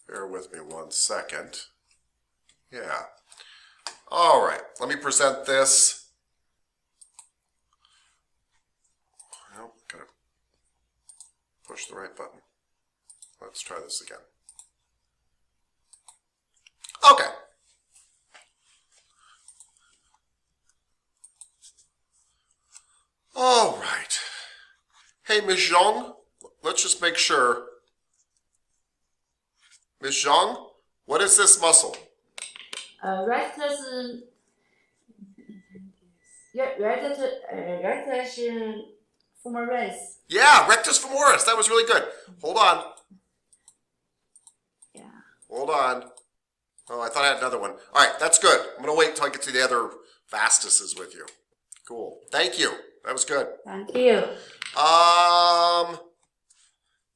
Bear with me 1 second. Yeah. All right, let me present this. Well, gotta push the right button. Let's try this again. Okay. All right. Hey, Ms. Zhang, let's just make sure. Ms. Zhang, what is this muscle? Rectus femoris. Yeah, rectus femoris. That was really good. Hold on. Yeah. Hold on. Oh, I thought I had another one. All right, that's good. I'm going to wait until I get to the other vastuses with you. Cool. Thank you. That was good. Thank you.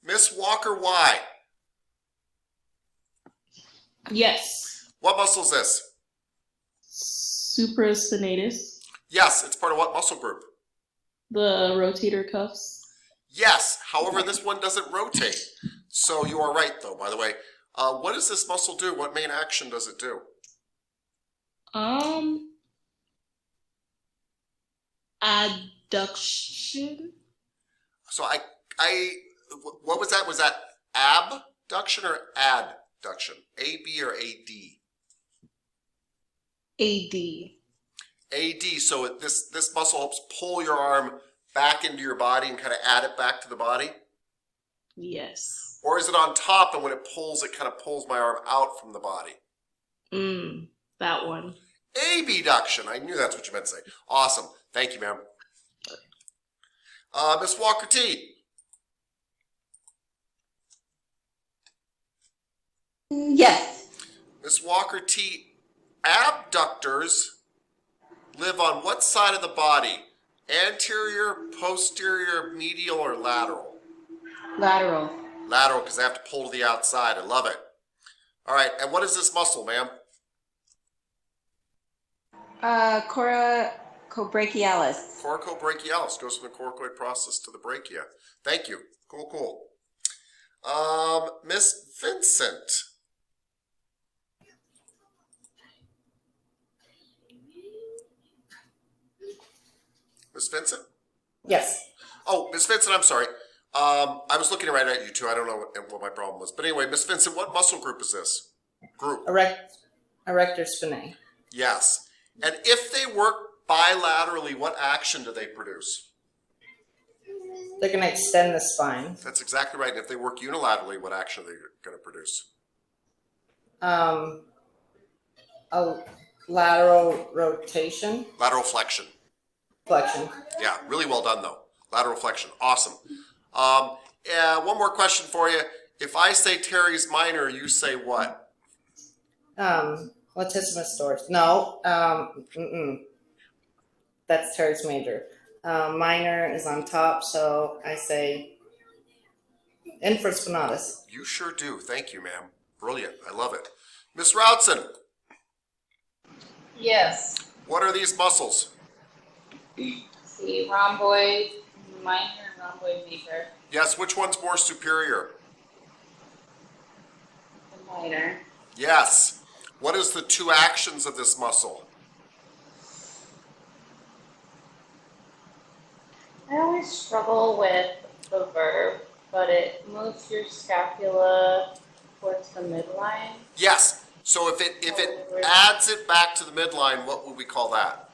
Miss Walker, Y. Yes. What muscle is this? Supraspinatus. Yes, it's part of what muscle group? The rotator cuffs. Yes, however, this one doesn't rotate. So you are right, though, by the way. What does this muscle do? What main action does it do? Adduction. So what was that? Was that abduction or adduction? AB or AD? AD. AD. So this muscle helps pull your arm back into your body and kind of add it back to the body? Yes. Or is it on top and when it pulls, it kind of pulls my arm out from the body? That one. Abduction. I knew that's what you meant to say. Awesome. Thank you, ma'am. Miss Walker T. Yes. Miss Walker T. Abductors live on what side of the body? Anterior, posterior, medial, or lateral? Lateral. Lateral, because they have to pull to the outside. I love it. All right, and what is this muscle, ma'am? Coracobrachialis. Coracobrachialis goes from the coracoid process to the brachia. Thank you. Cool, cool. Miss Vincent. Miss Vincent? Yes. Oh, Miss Vincent, I'm sorry. I was looking right at you two. I don't know what my problem was. But anyway, Miss Vincent, what muscle group is this? Group. Erector spinae. Yes. And if they work bilaterally, what action do they produce? They're going to extend the spine. That's exactly right. And if they work unilaterally, what action are they going to produce? A lateral rotation. Lateral flexion. Flexion. Yeah, really well done, though. Lateral flexion. Awesome. One more question for you. If I say teres minor, you say what? Latissimus dorsi. No. That's teres major. Minor is on top, so I say infraspinatus. You sure do. Thank you, ma'am. Brilliant. I love it. Miss Routson. Yes. What are these muscles? See, rhomboid minor and rhomboid major. Yes, which one's more superior? The minor. Yes. What is the two actions of this muscle? I always struggle with the verb, but it moves your scapula towards the midline. Yes. So if it adds it back to the midline, what would we call that?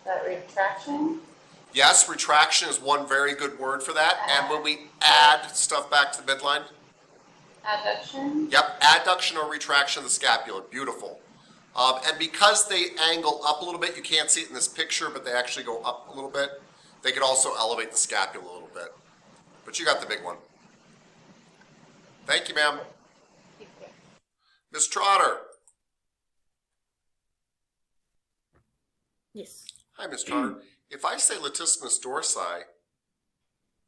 That retraction? Yes, retraction is one very good word for that. And when we add stuff back to the midline? Adduction? Yep, adduction or retraction of the scapula. Beautiful. And because they angle up a little bit, you can't see it in this picture, but they actually go up a little bit. They could also elevate the scapula a little bit. But you got the big one. Thank you, ma'am. Miss Trotter. Yes. Hi, Miss Trotter. If I say latissimus dorsi,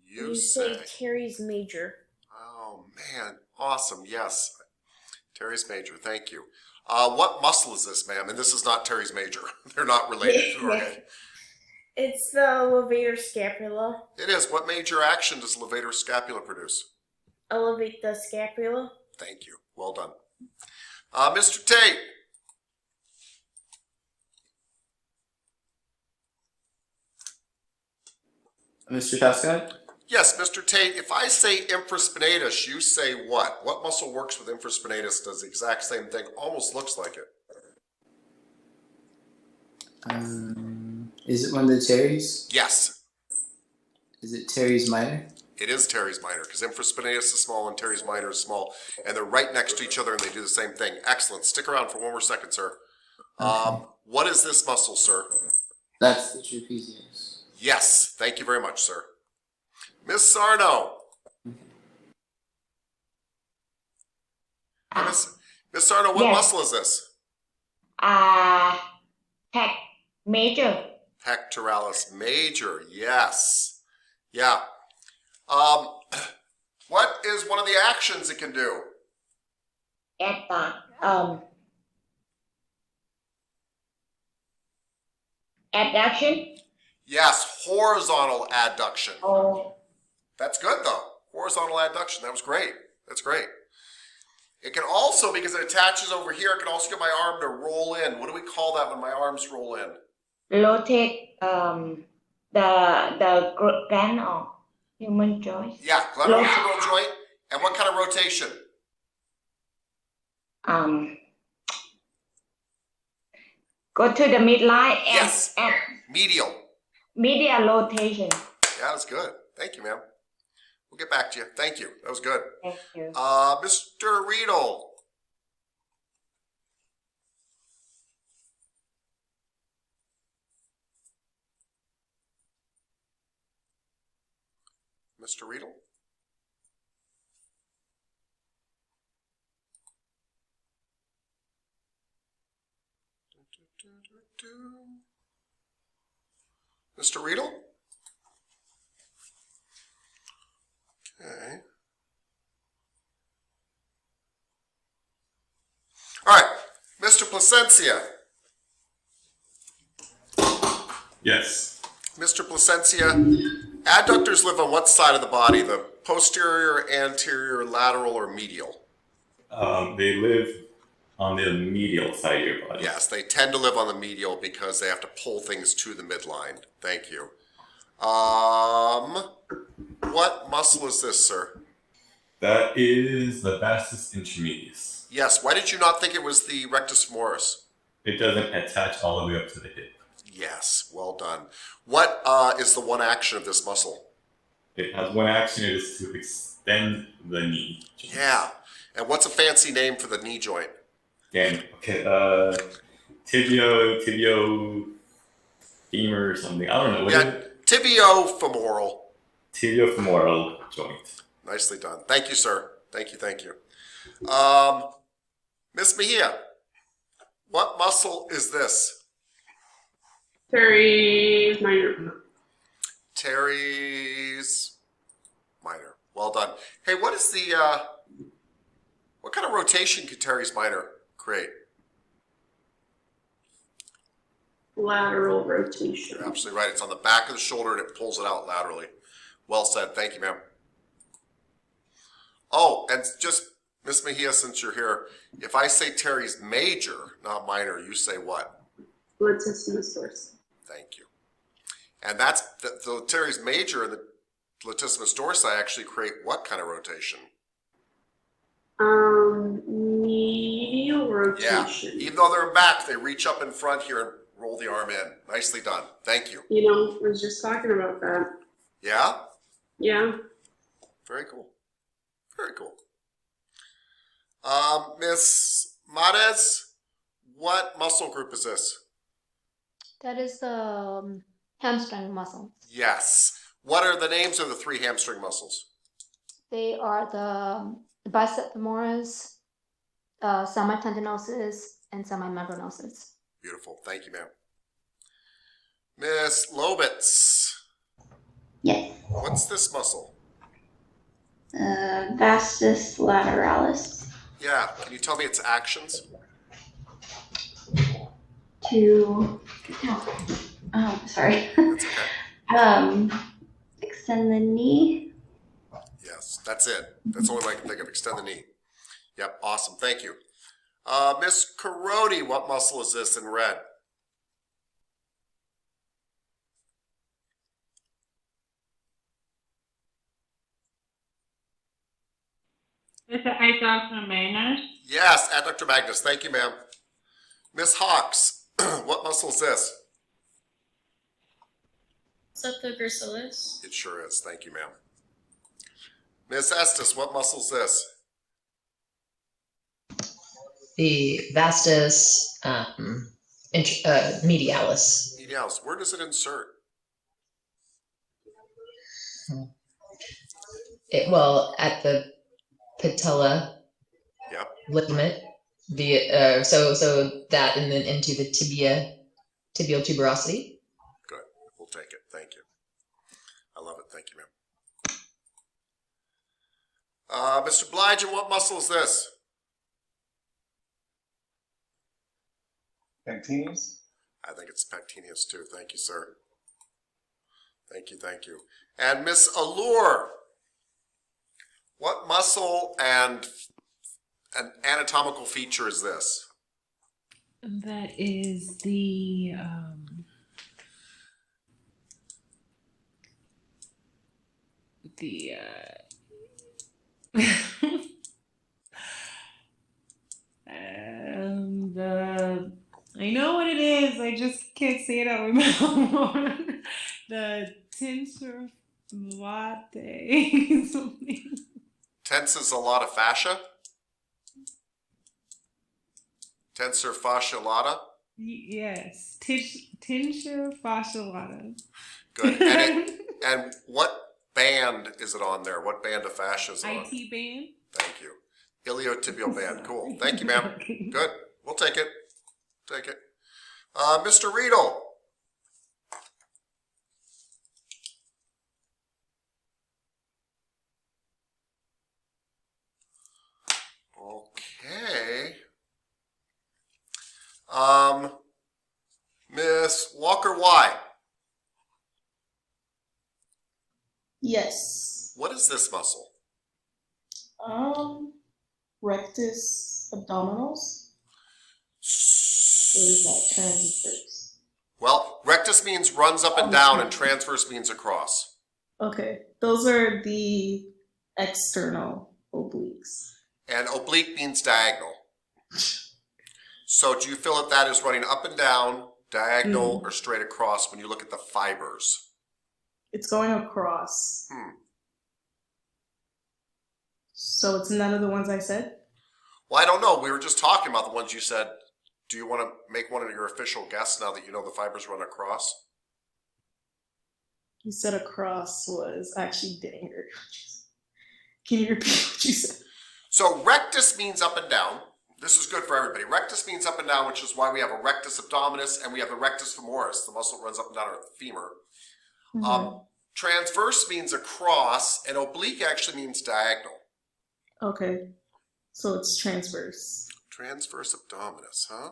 you say teres major. Oh, man. Awesome. Yes. Teres major. Thank you. What muscle is this, ma'am? And this is not teres major. They're not related. Okay. It's the levator scapula. It is. What major action does levator scapula produce? Elevate the scapula. Thank you. Well done. Mr. Tate. Mr. Tascott? Yes, Mr. Tate, if I say infraspinatus, you say what? What muscle works with infraspinatus, does the exact same thing, almost looks like it? Is it one of the teres? Yes, Is it teres minor? it is teres minor, because infraspinatus is small and teres minor is small, and they're right next to each other and they do the same thing. Excellent. Stick around for one more second, sir. Okay. What is this muscle, sir? That's the trapezius. Yes, thank you very much, sir. Miss Sarno. Miss Sarno, what Yes. muscle is this? Pec major. Pectoralis major, yes. Yeah. What is one of the actions it can do? Adduction. Yes, horizontal adduction. Oh, That's good though. Horizontal adduction, that was great. That's great. It can also, because it attaches over here, it can also get my arm to roll in. What do we call that when my arms roll in? rotate. The gland of human joint. Yeah, glenohumeral joint. And what kind of rotation? Go to the midline and Yes. and Medial. medial rotation. Yeah, that's good. Thank you, ma'am. We'll get back to you. Thank you. That was good. Thank you. Mr. Riedel. Mr. Riedel? Mr. Riedel? Okay. All right, Mr. Placencia. Yes. Mr. Placencia, adductors live on what side of the body? The posterior, anterior, lateral, or medial? They live on the medial side of your body. Yes, they tend to live on the medial because they have to pull things to the midline. Thank you. What muscle is this, sir? That is the vastus intermedius. Yes, why did you not think it was the rectus femoris? It doesn't attach all the way up to the hip. Yes, well done. What is the one action of this muscle? It has one action, it is to extend the knee. Yeah, and what's a fancy name for the knee joint? Damn. Okay. Tibio, femur or something. I don't know. What is Yeah, it? tibiofemoral. Tibiofemoral joint. Nicely done. Thank you, sir. Thank you, thank you. Miss Mejia, what muscle is this? Teres minor. Teres minor. Well done. Hey, what is the, what kind of rotation can teres minor create? Lateral rotation. You're absolutely right. It's on the back of the shoulder and it pulls it out laterally. Well said. Thank you, ma'am. Oh, and just, Miss Mejia, since you're here, if I say teres major, not minor, you say what? Latissimus dorsi. Thank you. And that's, the teres major and the latissimus dorsi actually create what kind of rotation? Medial Yeah, rotation. even though they're in back, they reach up in front here and roll the arm in. Nicely done. Thank you. You know, I was just talking about that. Yeah? Yeah. Very cool. Very cool. Miss Marez, what muscle group is this? That is the hamstring muscle. Yes. What are the names of the three hamstring muscles? They are the bicep femoris, semitendinosus, and semimembranosus. Beautiful. Thank you, ma'am. Miss Lobitz, Yes. what's this muscle? Vastus lateralis. Yeah. Can you tell me its actions? Sorry. That's okay. Extend the knee. Yes, that's it. That's the only way I can think of. Extend the knee. Yep, awesome, thank you. Miss Carodi, what muscle is this in red? Is it adductor magnus? Yes, adductor magnus, thank you, ma'am. Miss Hawks, what muscle is this? Is that the gracilis? It sure is, thank you, ma'am. Miss Estes, what muscle is this? The vastus medialis. Medialis, where does it insert? Well, at the patella Yep, ligament, so that, and then into the tibial tuberosity. good, we'll take it, thank you. I love it, thank you, ma'am. Mr. Blige, what muscle is this? Pectineus? I think it's pectineus too. Thank you, sir. Thank you, thank you. And Miss Allure, what muscle and an anatomical feature is this? That is the the I know what it is. I just can't say it out of my mouth. The tensor latte something. Tenses a lot of fascia? Tensor fascia lata? Yes, tensor fasciolata. Good. And what band is it on there? What band of fascia is it on? IT band. Thank you. Iliotibial band. Cool. Thank you, ma'am. Good. We'll take it. Take it. Mr. Riedel. Okay. Miss Walker, why? Yes. What is this muscle? Rectus abdominis. Or is that transverse? Well, rectus means runs up and down, and transverse means across. Okay, those are the external obliques. And oblique means diagonal. So do you feel that that is running up and down, diagonal, or straight across when you look at the fibers? It's going across. Hmm. So it's none of the ones I said? Well, I don't know. We were just talking about the ones you said. Do you want to make one of your official guesses now that you know the fibers run across? You said across was, I actually didn't hear it. Can you repeat what you said? So rectus means up and down. This is good for everybody. Rectus means up and down, which is why we have a rectus abdominis and we have the rectus femoris. The muscle runs up and down our femur. Transverse means across, and oblique actually means diagonal. Okay, so it's transverse. Transverse abdominis, huh?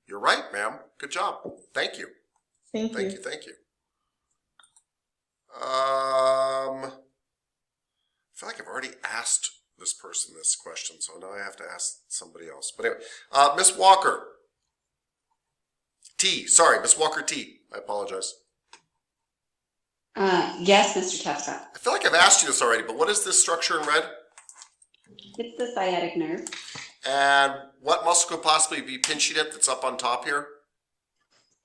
You're right, ma'am. Good job. Thank you. Thank you. Thank you. I feel like I've already asked this person this question, so now I have to ask somebody else. But anyway, Miss Walker T. Sorry, Miss Walker T. I apologize. Yes, Mr. Tefka. I feel like I've asked you this already, but what is this structure in red? It's the sciatic nerve. And what muscle could possibly be pinching it that's up on top here?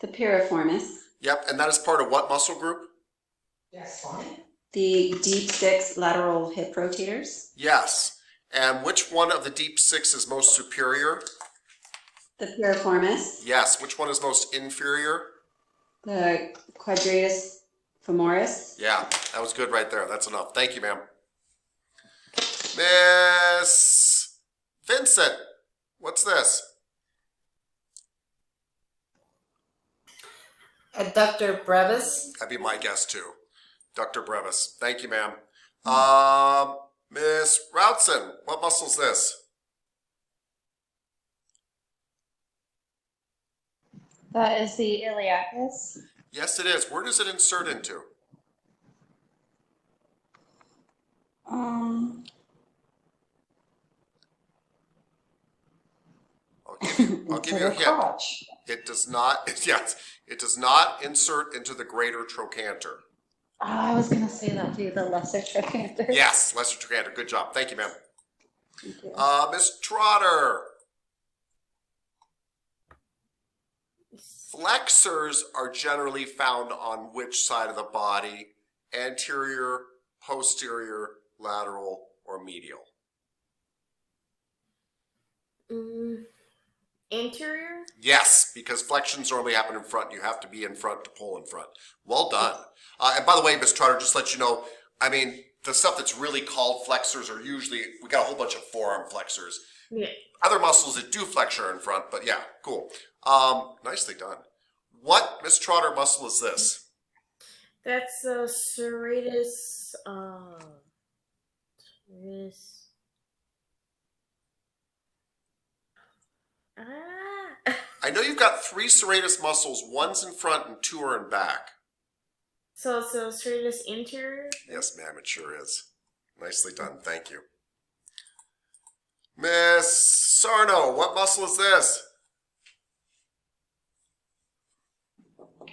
The piriformis. Yep, and that is part of what muscle group? Yes. The deep six lateral hip rotators. Yes. And which one of the deep six is most superior? The piriformis. Yes. Which one is most inferior? The quadratus femoris. Yeah, that was good right there. That's enough. Thank you, ma'am. Miss Vincent, what's this? Adductor brevis. That'd be my guess too. Ductor brevis. Thank you, ma'am. Miss Routson, what muscle is this? That is the iliacus. Yes, it is. Where does it insert into? I'll give you a hint. It does not, yes, it does not insert into the greater trochanter. Oh, I was gonna say that too, the lesser trochanter. Yes, lesser trochanter. Good job. Thank you, ma'am. Thank you. Miss Trotter. Flexors are generally found on which side of the body? Anterior, posterior, lateral, or medial? Anterior? Yes, because flexions normally happen in front. You have to be in front to pull in front. Well done. And by the way, Miss Trotter, just to let you know, I mean, the stuff that's really called flexors are usually, we got a whole bunch of forearm flexors. Yeah. Other muscles that do flex are in front, but yeah, cool. Nicely done. What, Miss Trotter, muscle is this? That's the serratus. I know you've got 3 serratus muscles. One's in front and 2 are in back. So it's the serratus anterior? Yes, ma'am, it sure is. Nicely done. Thank you. Miss Sarno, what muscle is this?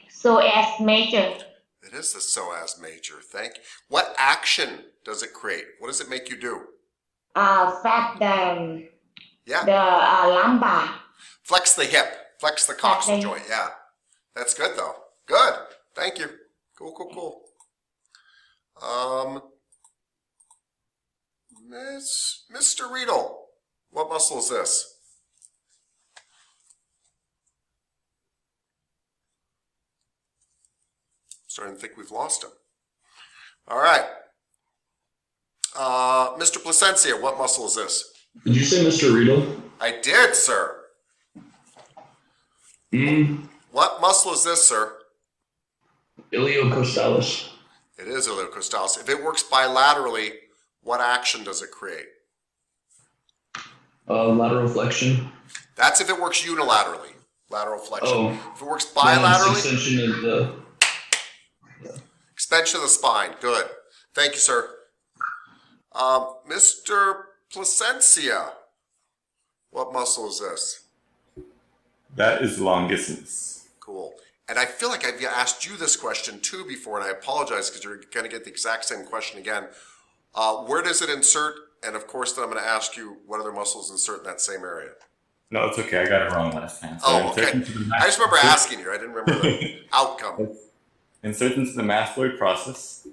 Psoas major. It is the psoas major. Thank you. What action does it create? What does it make you do? Fat Yeah. the lumbar. Flex the hip. Flex the coxal joint. Yeah. That's good though. Good. Thank you. Cool, cool, cool. Mr. Riedel, what muscle is this? Starting to think we've lost him. All right. Mr. Placencia, what muscle is this? Did you say Mr. Riedel? I did, sir. What muscle is this, sir? Iliocostalis. It is iliocostalis. If it works bilaterally, what action does it create? Lateral flexion. That's if it works unilaterally. Lateral flexion. Oh. If it works bilaterally, Extension of the. extension of the spine. Good. Thank you, sir. Mr. Placencia, what muscle is this? That is longismus. Cool. And I feel like I've asked you this question too before, and I apologize because you're going to get the exact same question again. Where does it insert? And of course, then I'm going to ask you what other muscles insert in that same area. No, it's okay. I got it wrong last time. So Oh, okay. I just remember asking you. I didn't remember the outcome. Insert into the mastoid process.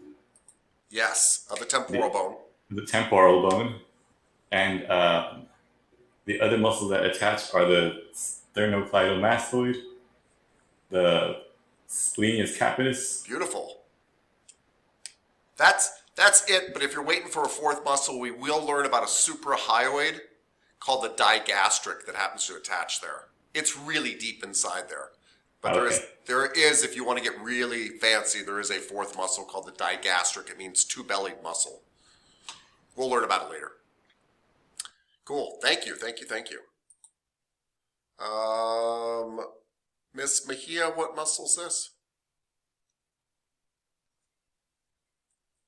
Yes, of the temporal bone. The temporal bone. And the other muscles that attach are the sternocleidomastoid, the splenius capitis. Beautiful. That's it, but if you're waiting for a fourth muscle, we will learn about a suprahyoid called the digastric that happens to attach there. It's really deep inside there. But there is, if you want to get really fancy, there is a fourth muscle called the digastric. It means two-bellied muscle. We'll learn about it later. Cool. Thank you, thank you, thank you. Miss Mejia, what muscle is this?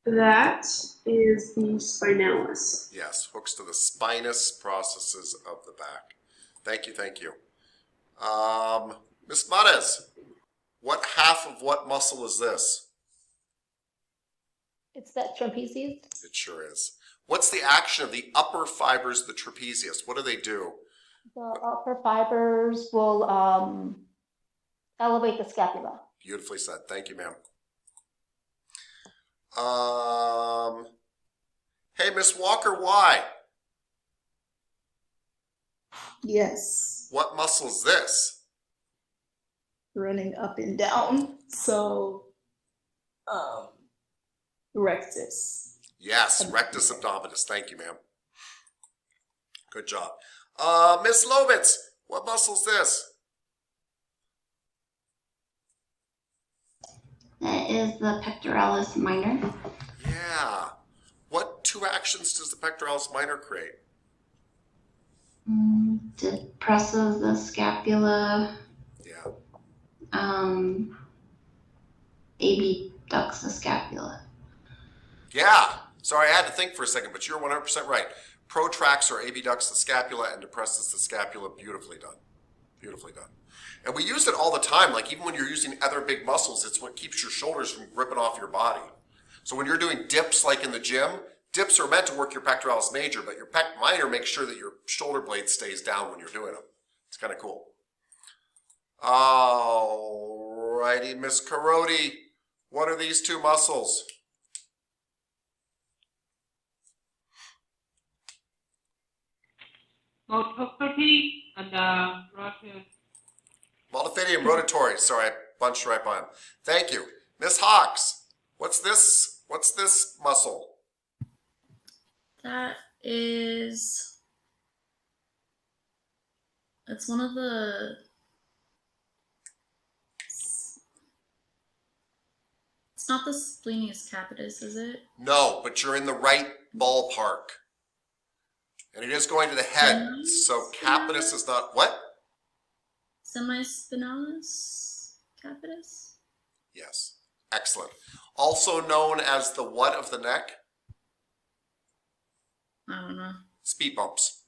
That is the spinalis. Yes, hooks to the spinous processes of the back. Thank you, thank you. Miss Mares, what half of what muscle is this? It's that trapezius. It sure is. What's the action of the upper fibers of the trapezius? What do they do? The upper fibers will elevate the scapula. Beautifully said. Thank you, ma'am. Hey, Miss Walker, why? Yes. What muscle is this? Running up and down. So, rectus. Yes, rectus abdominis. Thank you, ma'am. Good job. Miss Lovitz, what muscle is this? That is the pectoralis minor. Yeah. What two actions does the pectoralis minor create? Depresses the scapula. Yeah. Abducts the scapula. Yeah. Sorry, I had to think for a second, but you're 100% right. protracts or abducts the scapula and depresses the scapula. Beautifully done. Beautifully done. And we use it all the time. Like even when you're using other big muscles, it's what keeps your shoulders from gripping off your body. So when you're doing dips like in the gym, dips are meant to work your pectoralis major, but your pec minor makes sure that your shoulder blade stays down when you're doing them. It's kind of cool. Alrighty, Miss Carodi, what are these two muscles? Multiplicity and rotary. Multifidi and rotatory. Sorry, I bunched right by him. Thank you. Miss Hawks, what's this muscle? That is. It's one of the. It's not the splenius capitis, is it? No, but you're in the right ballpark. And it is going to the head. So capitis is not what? Semispinalis capitis? Yes. Excellent. Also known as the what of the neck? I don't know. Speed bumps.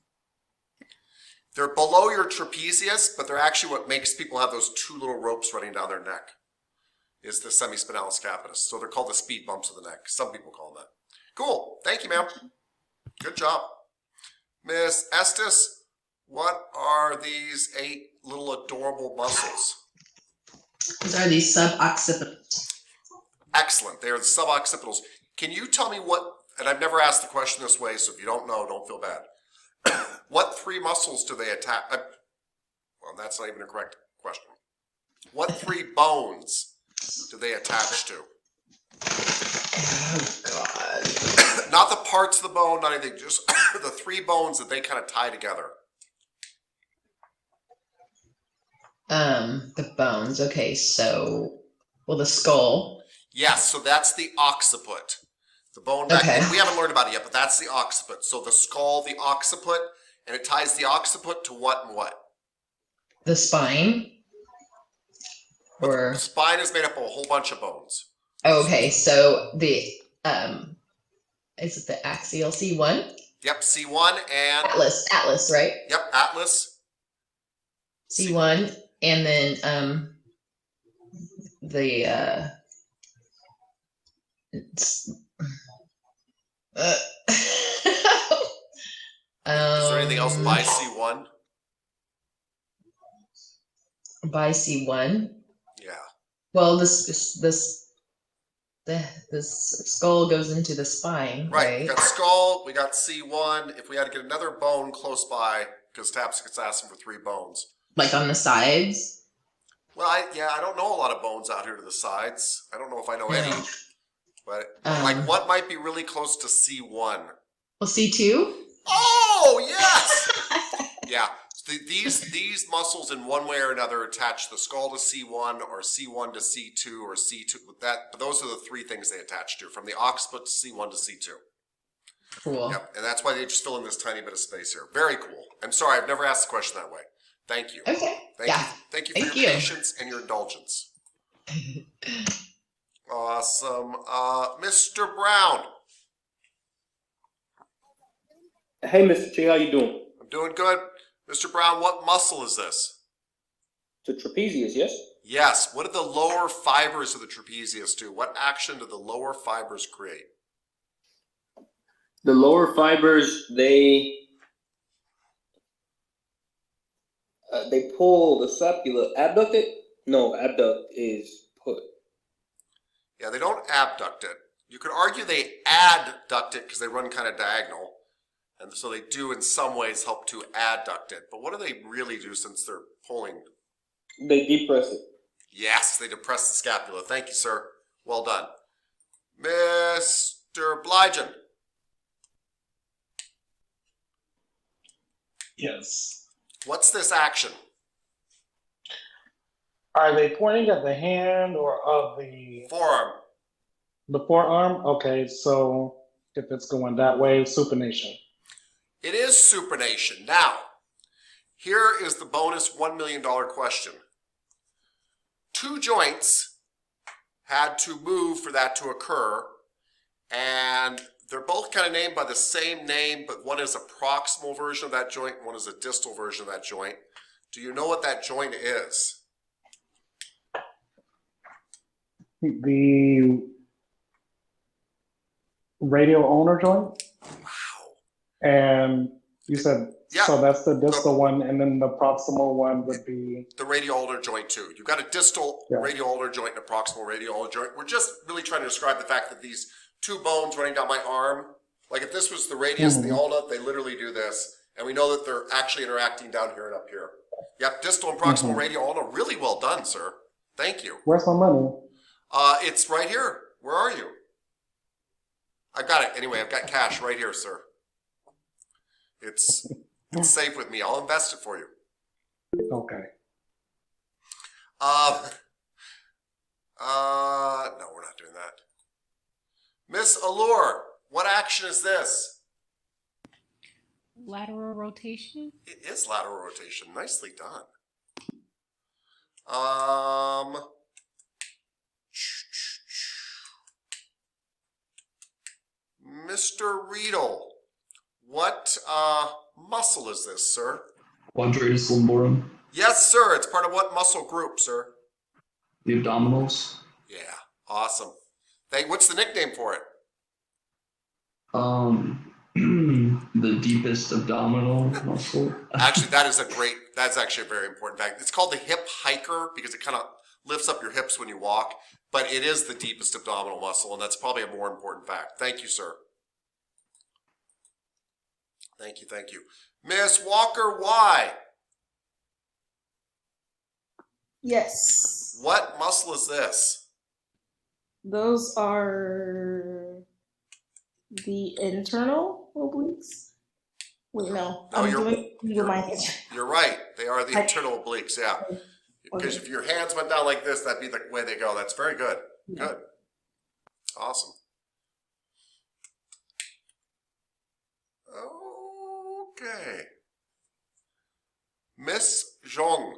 They're below your trapezius, but they're actually what makes people have those two little ropes running down their neck. Is the semispinalis capitis. So they're called the speed bumps of the neck. Some people call them that. Cool. Thank you, ma'am. Good job. Miss Estes, what are these 8 little adorable muscles? These are the suboccipitals. Excellent. They are the suboccipitals. Can you tell me what, and I've never asked the question this way, so if you don't know, don't feel bad. What 3 muscles do they attach? Well, that's not even a correct question. What 3 bones do they attach to? Oh, God. Not the parts of the bone, not anything, just the 3 bones that they kind of tie together. The bones. Okay, so, well, the skull. Yes, so that's the occiput. The bone back, Okay. and we haven't learned about it yet, but that's the occiput. So the skull, the occiput, and it ties the occiput to what and what? The spine. Or The spine is made up of a whole bunch of bones. okay, so the is it the axial C1? Yep, C1 and Atlas, right? Yep, atlas. C1, and then the it's, Is there anything else by C1? By C1? Yeah. Well, this skull goes into the spine, Right. We right? got skull, we got C1. If we had to get another bone close by, because Taps gets asking for 3 bones. Like on the sides? Well, I don't know a lot of bones out here to the sides. I don't know if I know any. But like, what might be really close to C1? Well, C2? Oh, yes! Yeah. These muscles in one way or another attach the skull to C1 or C1 to C2 or C2 with that. But those are the 3 things they attach to, from the occiput to C1 to C2. Cool. Yep. And that's why they just fill in this tiny bit of space here. Very cool. I'm sorry, I've never asked the question that way. Thank you. Okay. Thank you. Thank you for your patience and your indulgence. Awesome. Mr. Brown. Hey, Mr. G, how you doing? I'm doing good. Mr. Brown, what muscle is this? The trapezius, yes? Yes. What do the lower fibers of the trapezius do? What action do the lower fibers create? The lower fibers, they pull the scapula. Abduct it? No, abduct is put. Yeah, they don't abduct it. You could argue they adduct it because they run kind of diagonal. And so they do in some ways help to adduct it. But what do they really do since they're pulling? They depress it. Yes, they depress the scapula. Thank you, sir. Well done. Mr. Blygen. Yes. What's this action? Are they pointing at the hand or of the forearm? The forearm? Okay, so if it's going that way, supination. It is supination. Now, here is the bonus $1 million question. 2 joints had to move for that to occur, and They're both kind of named by the same name, but one is a proximal version of that joint and one is a distal version of that joint. Do you know what that joint is? The radial ulnar joint? Wow. And you said, Yeah. so that's the distal one, and then the proximal one would be? The radial ulnar joint too. You've got a distal radial ulnar joint and a proximal radial ulnar joint. We're just really trying to describe the fact that these two bones running down my arm, like if this was the radius and the ulna, they literally do this. And we know that they're actually interacting down here and up here. Yep, distal and proximal radial ulna. Really well done, sir. Thank you. Where's my money? It's right here. Where are you? I've got it. Anyway, I've got cash right here, sir. It's safe with me. I'll invest it for you. Okay. No, we're not doing that. Miss Allure, what action is this? Lateral rotation? It is lateral rotation. Nicely done. Mr. Riedel, what muscle is this, sir? Quadratus lumborum. Yes, sir. It's part of what muscle group, sir? The abdominals. Yeah, awesome. What's the nickname for it? The deepest abdominal muscle. Actually, that's actually a very important fact. It's called the hip hiker because it kind of lifts up your hips when you walk, but it is the deepest abdominal muscle, and that's probably a more important fact. Thank you, sir. Thank you, thank you. Miss Walker, why? Yes. What muscle is this? Those are the internal obliques. Wait, no. No, you're right. They are the internal obliques, yeah. Because if your hands went down like this, that'd be the way they go. That's very good. Good. Awesome. Okay. Miss Zhong,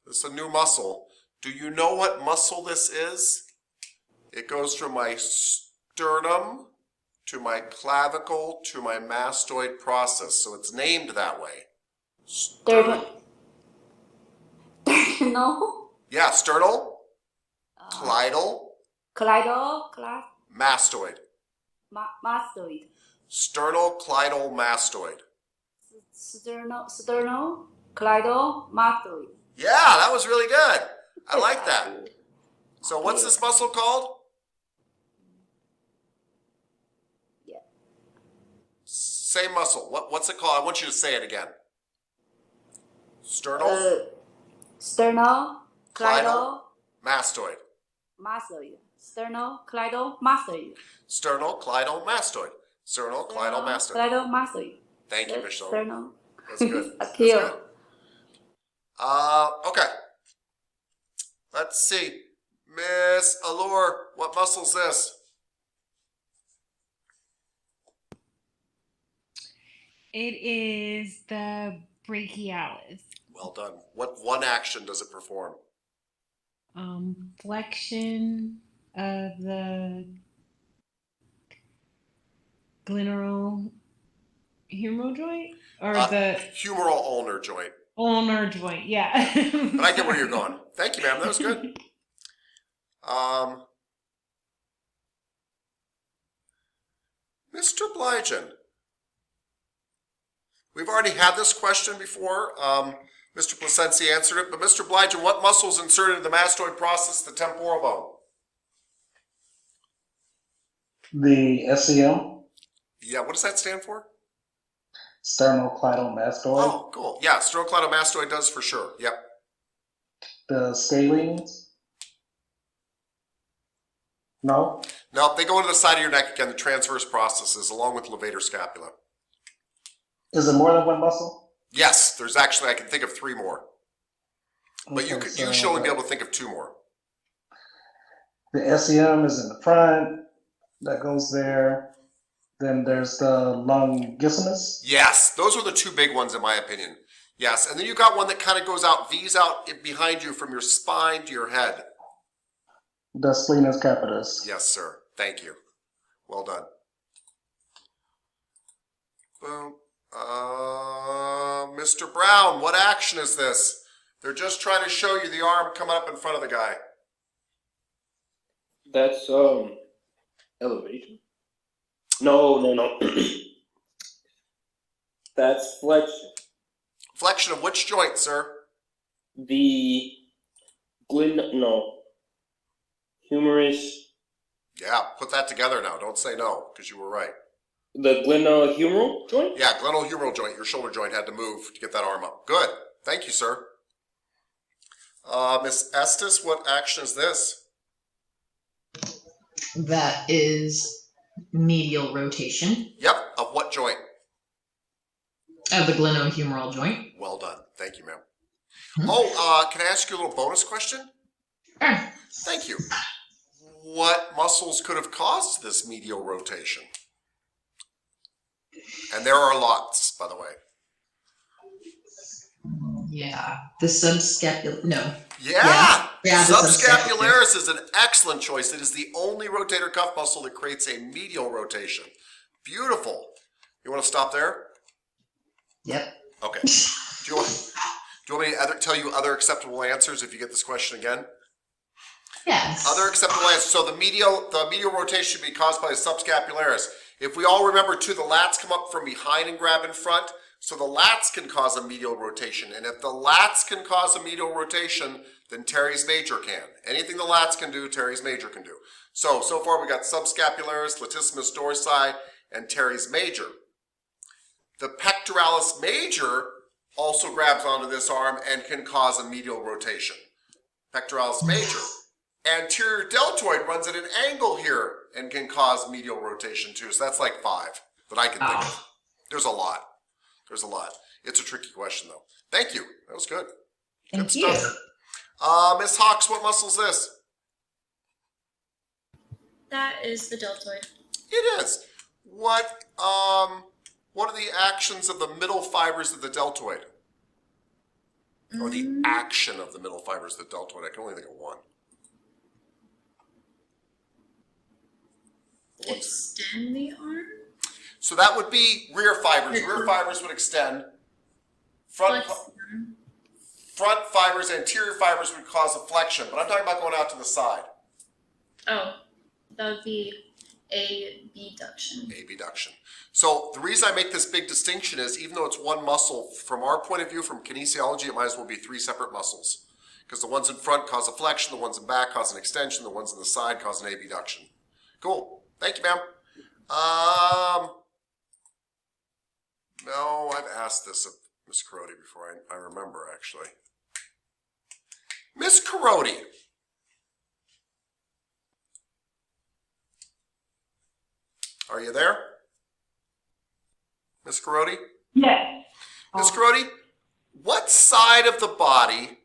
this is a new muscle. Do you know what muscle this is? It goes from my sternum to my clavicle to my mastoid process. So it's named that way. Sternal. Yeah, sternal, clidal, mastoid. Mastoid. Sternal, clidal, mastoid. Sternal, clidal, mastoid. Yeah, that was really good. I like that. So what's this muscle called? Yeah. Same muscle. What's it called? I want you to say it again. Sternal, Sternal, clidal, mastoid. mastoid. Sternal, clidal, mastoid. Sternal, clidal, mastoid. Sternal, clidal, mastoid. Clidal, mastoid. Thank you, Michelle. Sternal. That's good. Thank you. That's good. Okay. Let's see. Miss Allure, what muscle's this? It is the brachialis. Well done. What one action does it perform? Flexion of the glenohumeral joint, or the humeral ulnar joint. Ulnar joint, yeah. But I get where you're going. Thank you, ma'am. That was good. Mr. Blygen. We've already had this question before. Mr. Placenzi answered it, but Mr. Blygen, what muscle is inserted in the mastoid process, the temporal bone? The SCM? Yeah, what does that stand for? Sternocleidomastoid. Oh, cool. Yeah, sternocleidomastoid does for sure. Yep. The scalenes? No? No, they go into the side of your neck again, the transverse processes, along with levator scapula. Is it more than one muscle? Yes, there's actually, I can think of 3 more. But you should only be able to think of 2 more. The SCM is in the front. That goes there. Then there's the longissimus. Yes, those are the 2 big ones in my opinion. Yes, and then you got one that kind of goes out, V's out behind you from your spine to your head. The splenius capitis. Yes, sir. Thank you. Well done. Boom. Mr. Brown, what action is this? They're just trying to show you the arm coming up in front of the guy. That's elevation. No. That's flexion. Flexion of which joint, sir? The humerus. Yeah, put that together now. Don't say no, because you were right. The glenohumeral joint? Yeah, glenohumeral joint. Your shoulder joint had to move to get that arm up. Good. Thank you, sir. Miss Estes, what action is this? That is medial rotation Yep. Of what joint? of the glenohumeral joint. Well done. Thank you, ma'am. Oh, can I ask you a little bonus question? Sure. Thank you. What muscles could have caused this medial rotation? And there are lots, by the way. Yeah, the subscapular. No. Yeah, the subscapularis is an excellent choice. It is the only rotator cuff muscle that creates a medial rotation. Beautiful. You want to stop there? Yep. Okay. Do you want me to tell you other acceptable answers if you get this question again? Yes. Other acceptable answers. So the medial rotation should be caused by the subscapularis. If we all remember too, the lats come up from behind and grab in front. So the lats can cause a medial rotation. And if the lats can cause a medial rotation, then teres major can. Anything the lats can do, teres major can do. So far we got subscapularis, latissimus dorsi, and teres major. The pectoralis major also grabs onto this arm and can cause a medial rotation. Pectoralis major. Anterior deltoid runs at an angle here and can cause medial rotation too. So that's like 5 that I can think of. There's a lot. It's a tricky question though. Thank you. That was good. Thank good you. stuff. Miss Hawks, what muscle is this? That is the deltoid. It is. What are the actions of the middle fibers of the deltoid? Or the action of the middle fibers of the deltoid? I can only think of one. Extend the arm? So that would be rear fibers. Rear fibers would extend. Front fibers, anterior fibers would cause a flexion, but I'm talking about going out to the side. Oh, that would be abduction. Abduction. So the reason I make this big distinction is even though it's one muscle, from our point of view, from kinesiology, it might as well be 3 separate muscles. Because the ones in front cause a flexion, the ones in back cause an extension, the ones in the side cause an abduction. Cool. Thank you, ma'am. No, I've asked this of Miss Carodi before. I remember, actually. Miss Carodi. Are you there? Miss Carodi? Yes. Miss Carodi, what side of the body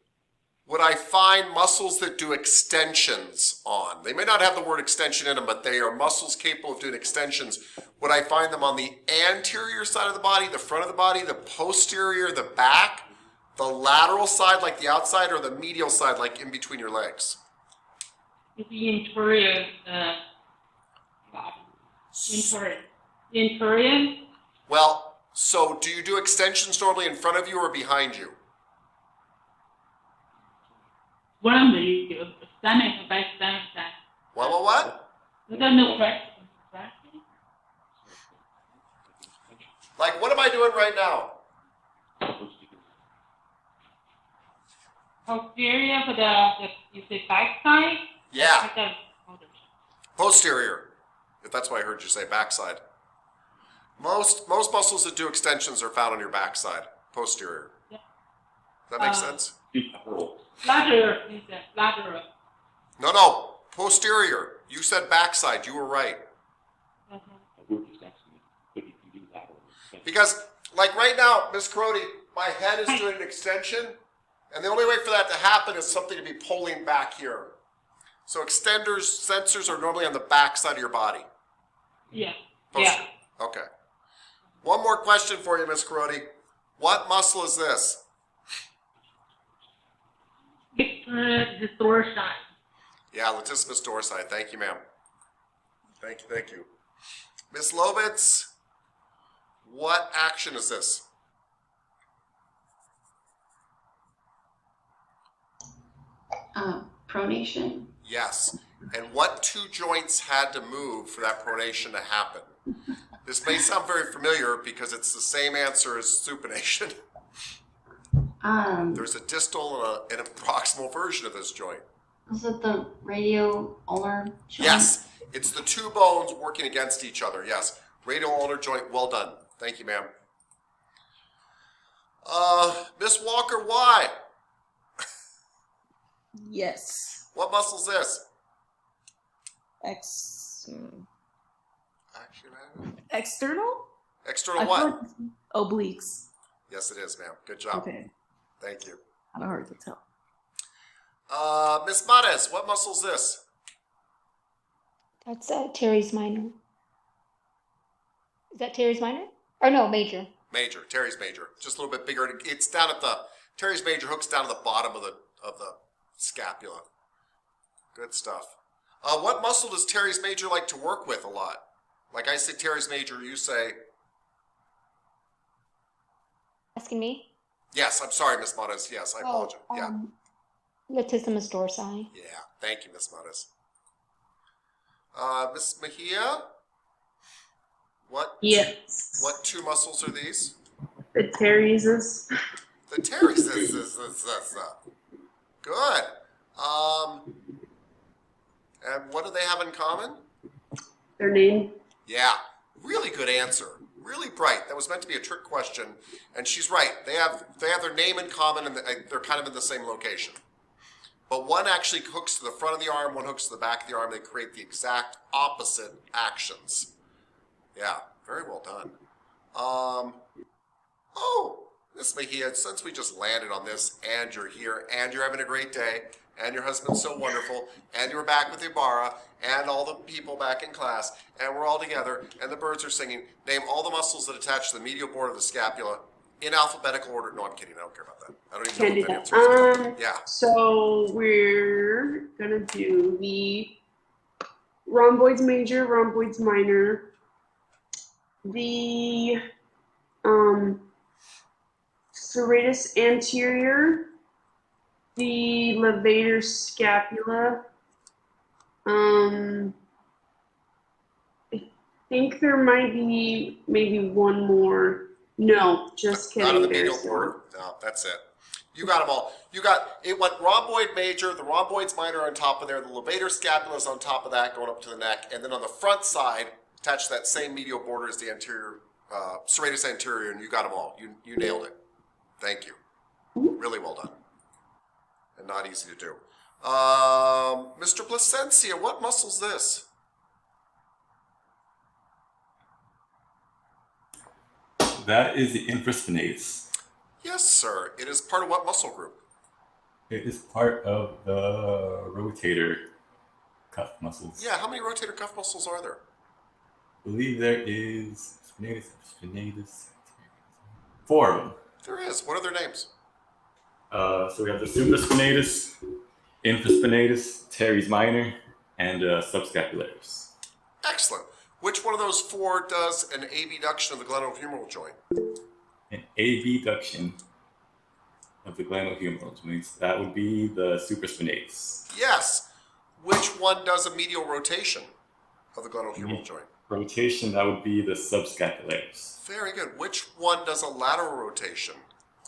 would I find muscles that do extensions on? They may not have the word extension in them, but they are muscles capable of doing extensions. Would I find them on the anterior side of the body, the front of the body, the posterior, the back, the lateral side like the outside, or the medial side like in between your legs? The interior. Well, so do you do extensions normally in front of you or behind you? What? Like, what am I doing right now? Posterior for you say back side? Yeah. Posterior, if that's what I heard you say, backside. Most muscles that do extensions are found on your backside, posterior. Yeah. Does that make sense? Lateral. No, posterior. You said backside. You were right. Because, like right now, Miss Carodi, my head is doing an extension, and the only way for that to happen is something to be pulling back here. So extenders, sensors are normally on the back side of your body. Yeah. Posterior. Okay. One more question for you, Miss Carodi. What muscle is this? The dorsi. Yeah, latissimus dorsi. Thank you, ma'am. Thank you. Miss Lovitz, What action is this? Pronation. Yes. And what two joints had to move for that pronation to happen? This may sound very familiar because it's the same answer as supination. There's a distal and a proximal version of this joint. Is it the radio-ulnar joint? Yes, it's the two bones working against each other. Yes, radio-ulnar joint. Well done. Thank you, ma'am. Miss Walker, why? Yes. What muscle's this? External? External what? Obliques. Yes, it is, ma'am. Good job. Okay. Thank you. Kind of hard to tell. Miss Mares, what muscle's this? That's Terry's minor. Is that Terry's minor? Or no, major. Major. Terry's major. Just a little bit bigger. It's down at the Terry's major hooks down at the bottom of the scapula. Good stuff. What muscle does Terry's major like to work with a lot? Like I say Terry's major, you say. Asking me? Yes, I'm sorry, Miss Mares. Yes, I apologize. Yeah. Latissimus dorsi. Yeah. Thank you, Miss Mares. Miss Mejia? What? Yes. What two muscles are these? The Terry's. The Terry's. Good. And what do they have in common? Their name. Yeah. Really good answer. Really bright. That was meant to be a trick question, and she's right. They have their name in common, and they're kind of in the same location. But one actually hooks to the front of the arm, one hooks to the back of the arm. They create the exact opposite actions. Yeah, very well done. Oh, Miss Mejia, since we just landed on this, and you're here, and you're having a great day, and your husband's so wonderful, and you're back with Ibarra, and all the people back in class, and we're all together, and the birds are singing. Name all the muscles that attach to the medial border of the scapula in alphabetical order. No, I'm kidding. I don't care about that. I don't even know what that answer is. Yeah. So we're gonna do the rhomboids major, rhomboids minor, the serratus anterior, the levator scapula. I think there might be maybe one more. No, just kidding. Not on the medial There's border. No, that's it. You got them all. You got it. Went rhomboid major, the rhomboids minor on top of there, the levator scapula is on top of that, going up to the neck, and then on the front side, attached to that same medial border as the anterior, serratus anterior, and you got them all. You nailed it. Thank you. Really well done. And not easy to do. Mr. Placencia, what muscle's this? That is the infraspinatus. Yes, sir. It is part of what muscle group? It is part of the rotator cuff muscles. Yeah, how many rotator cuff muscles are there? I believe there is spinatus, 4 of them. There is. What are their names? So we have the supraspinatus, infraspinatus, teres minor, and subscapularis. Excellent. Which one of those 4 does an abduction of the glenohumeral joint? An abduction of the glenohumeral joint. That would be the supraspinatus. Yes. Which one does a medial rotation of the glenohumeral joint? Rotation, that would be the subscapularis. Very good. Which one does a lateral rotation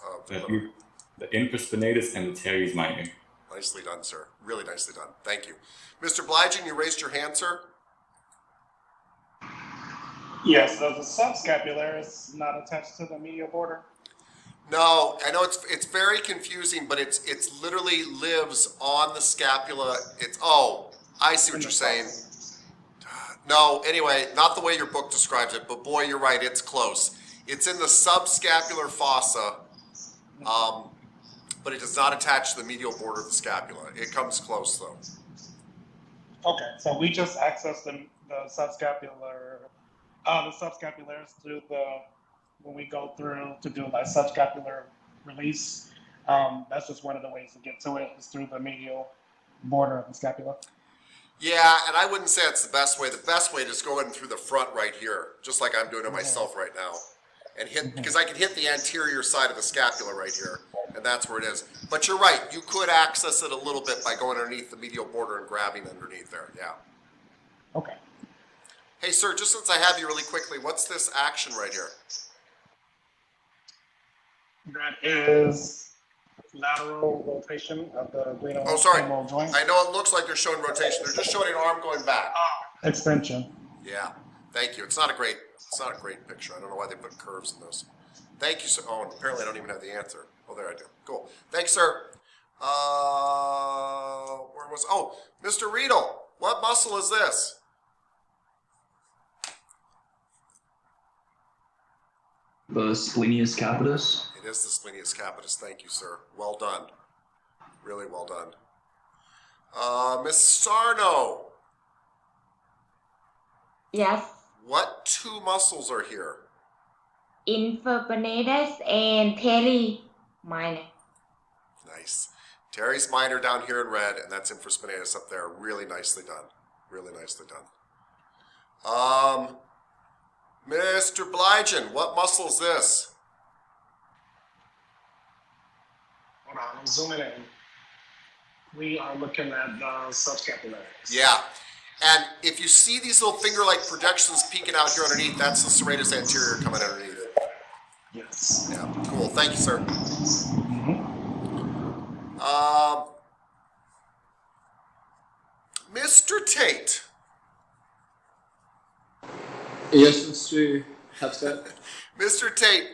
of the glenohumeral? The infraspinatus and the teres minor. Nicely done, sir. Really nicely done. Thank you. Mr. Bliging, you raised your hand, sir? Yes, the subscapularis not attached to the medial border. No, I know it's very confusing, but it's literally lives on the scapula. I see what you're saying. No, anyway, not the way your book describes it, but boy, you're right, it's close. It's in the subscapular fossa, but it does not attach to the medial border of the scapula. It comes close, though. Okay, so we just access the subscapularis through when we go through to do like subscapular release. That's just one of the ways to get to it is through the medial border of the scapula. Yeah, and I wouldn't say it's the best way. The best way is go in through the front right here, just like I'm doing it myself right now. and hit, because I can hit the anterior side of the scapula right here, and that's where it is. But you're right, you could access it a little bit by going underneath the medial border and grabbing underneath there, yeah. Okay. Hey, sir, just since I have you really quickly, what's this action right here? That is lateral rotation of the glenohumeral Oh, sorry. joint. I know it looks like they're showing rotation. They're just showing an arm going back. Extension. Yeah, thank you. It's not a great picture. I don't know why they put curves in those. Thank you, sir. Oh, and apparently I don't even have the answer. Oh, there I do. Cool. Thanks, sir. Where was? Oh, Mr. Riedel. What muscle is this? The splenius capitis. It is the splenius capitis. Thank you, sir. Well done. Really well done. Miss Sarno. Yes. What two muscles are here? Infraspinatus and teres minor. Nice. Teres minor down here in red, and that's infraspinatus up there. Really nicely done. Really nicely done. Mr. Blygen, what muscle is this? Hold on, I'm zooming in. We are looking at the subscapularis. Yeah. And if you see these little finger-like projections peeking out here underneath, that's the serratus anterior coming underneath. Yes. Yeah, cool. Thank you, sir. Mr. Tate. Yes, Mr. Hepstead. Mr. Tate,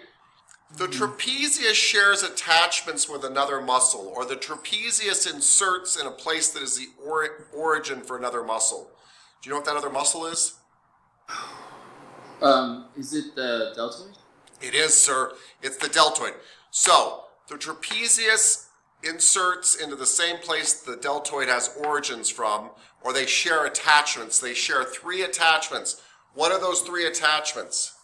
the trapezius shares attachments with another muscle, or the trapezius inserts in a place that is the origin for another muscle. Do you know what that other muscle is? Is it the deltoid? It is, sir. It's the deltoid. So, the trapezius inserts into the same place the deltoid has origins from, or they share attachments. They share 3 attachments. What are those 3 attachments?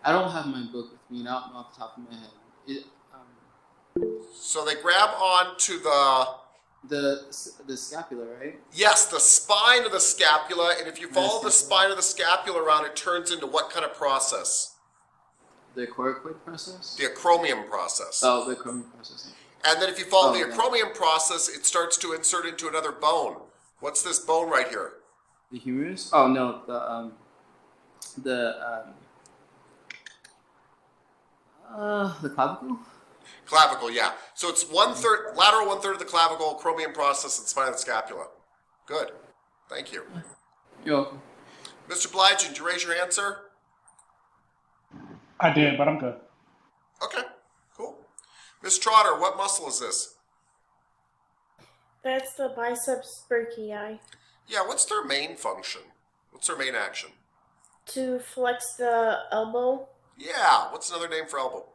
I don't have my book with me, not off the top of my head. So they grab onto the scapula, right? yes, the spine of the scapula, and if you follow the spine of the scapula around, it turns into what kind of process? The coracoid process? The acromion process. Oh, the acromion process. And then if you follow the acromion process, it starts to insert into another bone. What's this bone right here? The humerus? Oh no, the clavicle? Clavicle, yeah. So it's 1/3, lateral 1/3 of the clavicle, acromion process, and spine of the scapula. Good. Thank you. You're welcome. Mr. Blygen, did you raise your hand, sir? I did, but I'm good. Okay, cool. Miss Trotter, what muscle is this? That's the biceps brachii. Yeah, what's their main function? What's their main action? To flex the elbow. Yeah, what's another name for elbow?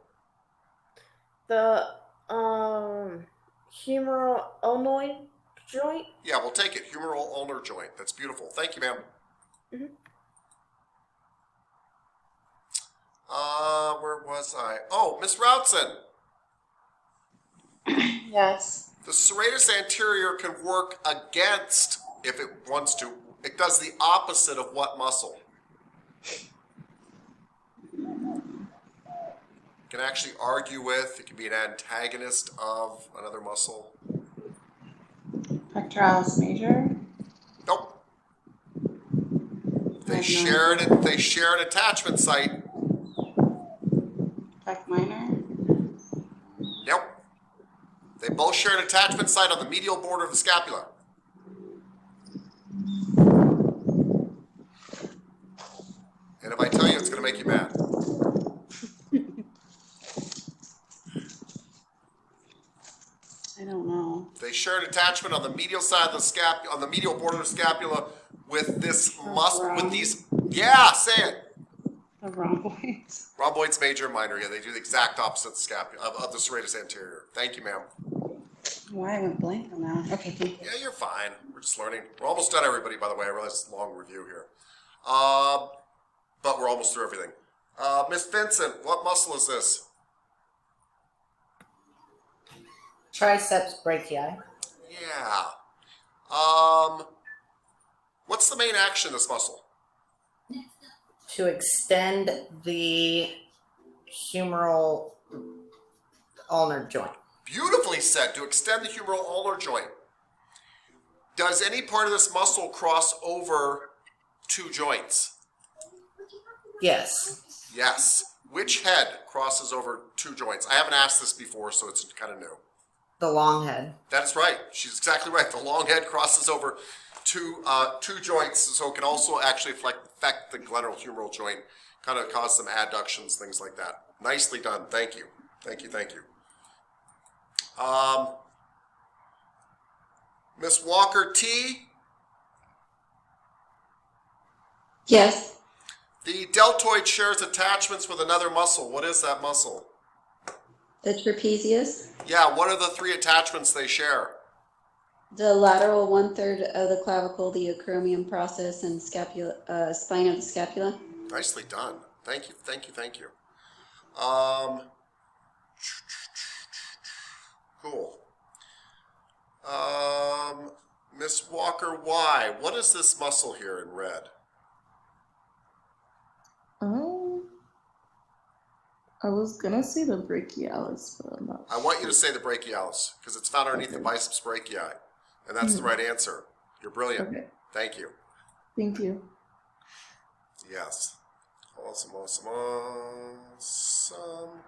The humeral ulnoid joint. Yeah, we'll take it. Humeral ulnar joint. That's beautiful. Thank you, ma'am. Where was I? Oh, Miss Routson. Yes. The serratus anterior can work against, if it wants to, it does the opposite of what muscle? It can actually argue with, it can be an antagonist of another muscle. Pectoralis major. Nope. They share it. They share an attachment site. Pec minor. Nope. They both share an attachment site on the medial border of the scapula. And if I tell you, it's going to make you mad. I don't know. They share an attachment on the medial side of the scapula, on the medial border of the scapula, with this muscle, with these. Yeah, say it. The rhomboids. Rhomboids major and minor. Yeah, they do the exact opposite of the scapula of the serratus anterior. Thank you, ma'am. Why I went blank on that. Okay, thank you. Yeah, you're fine. We're just learning. We're almost done, everybody. By the way, I realize it's a long review here, but we're almost through everything. Miss Vincent, what muscle is this? Triceps brachii. Yeah. What's the main action of this muscle? To extend the humeral ulnar joint. Beautifully said, to extend the humeral ulnar joint. Does any part of this muscle cross over two joints? Yes. Yes. Which head crosses over two joints? I haven't asked this before, so it's kind of new. The long head. That's right. She's exactly right. The long head crosses over two joints, so it can also actually affect the glenohumeral joint, kind of cause some adductions, things like that. Nicely done. Thank you. Thank you. Thank you. Miss Walker T. Yes. The deltoid shares attachments with another muscle. What is that muscle? The trapezius. Yeah, what are the three attachments they share? The lateral 1/3 of the clavicle, the acromion process, and scapula, spine of the scapula. Nicely done. Thank you. Thank you. Thank you. Cool. Miss Walker Y. What is this muscle here in red? I was gonna say the brachialis, but I'm not. I want you to say the brachialis because it's found underneath the biceps brachii, and that's the right answer. You're brilliant. Okay. Thank you. Thank you. Yes. Awesome. Awesome. Awesome.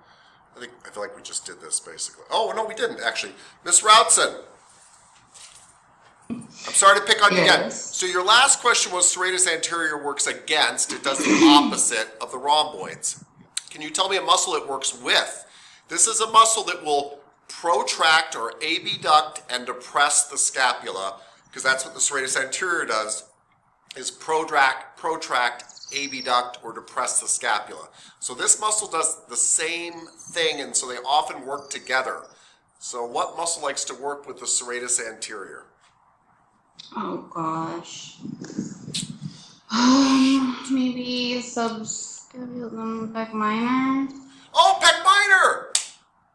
I feel like we just did this basically. Oh no, we didn't actually. Miss Routson. I'm sorry to pick on you again. So your last question was serratus anterior works against. It does the opposite of the rhomboids. Can you tell me a muscle it works with? This is a muscle that will protract or abduct and depress the scapula, because that's what the serratus anterior does, is protract, abduct, or depress the scapula. So this muscle does the same thing, and so they often work together. So what muscle likes to work with the serratus anterior? Oh gosh. Maybe subscapulum pec minor. Oh, pec minor!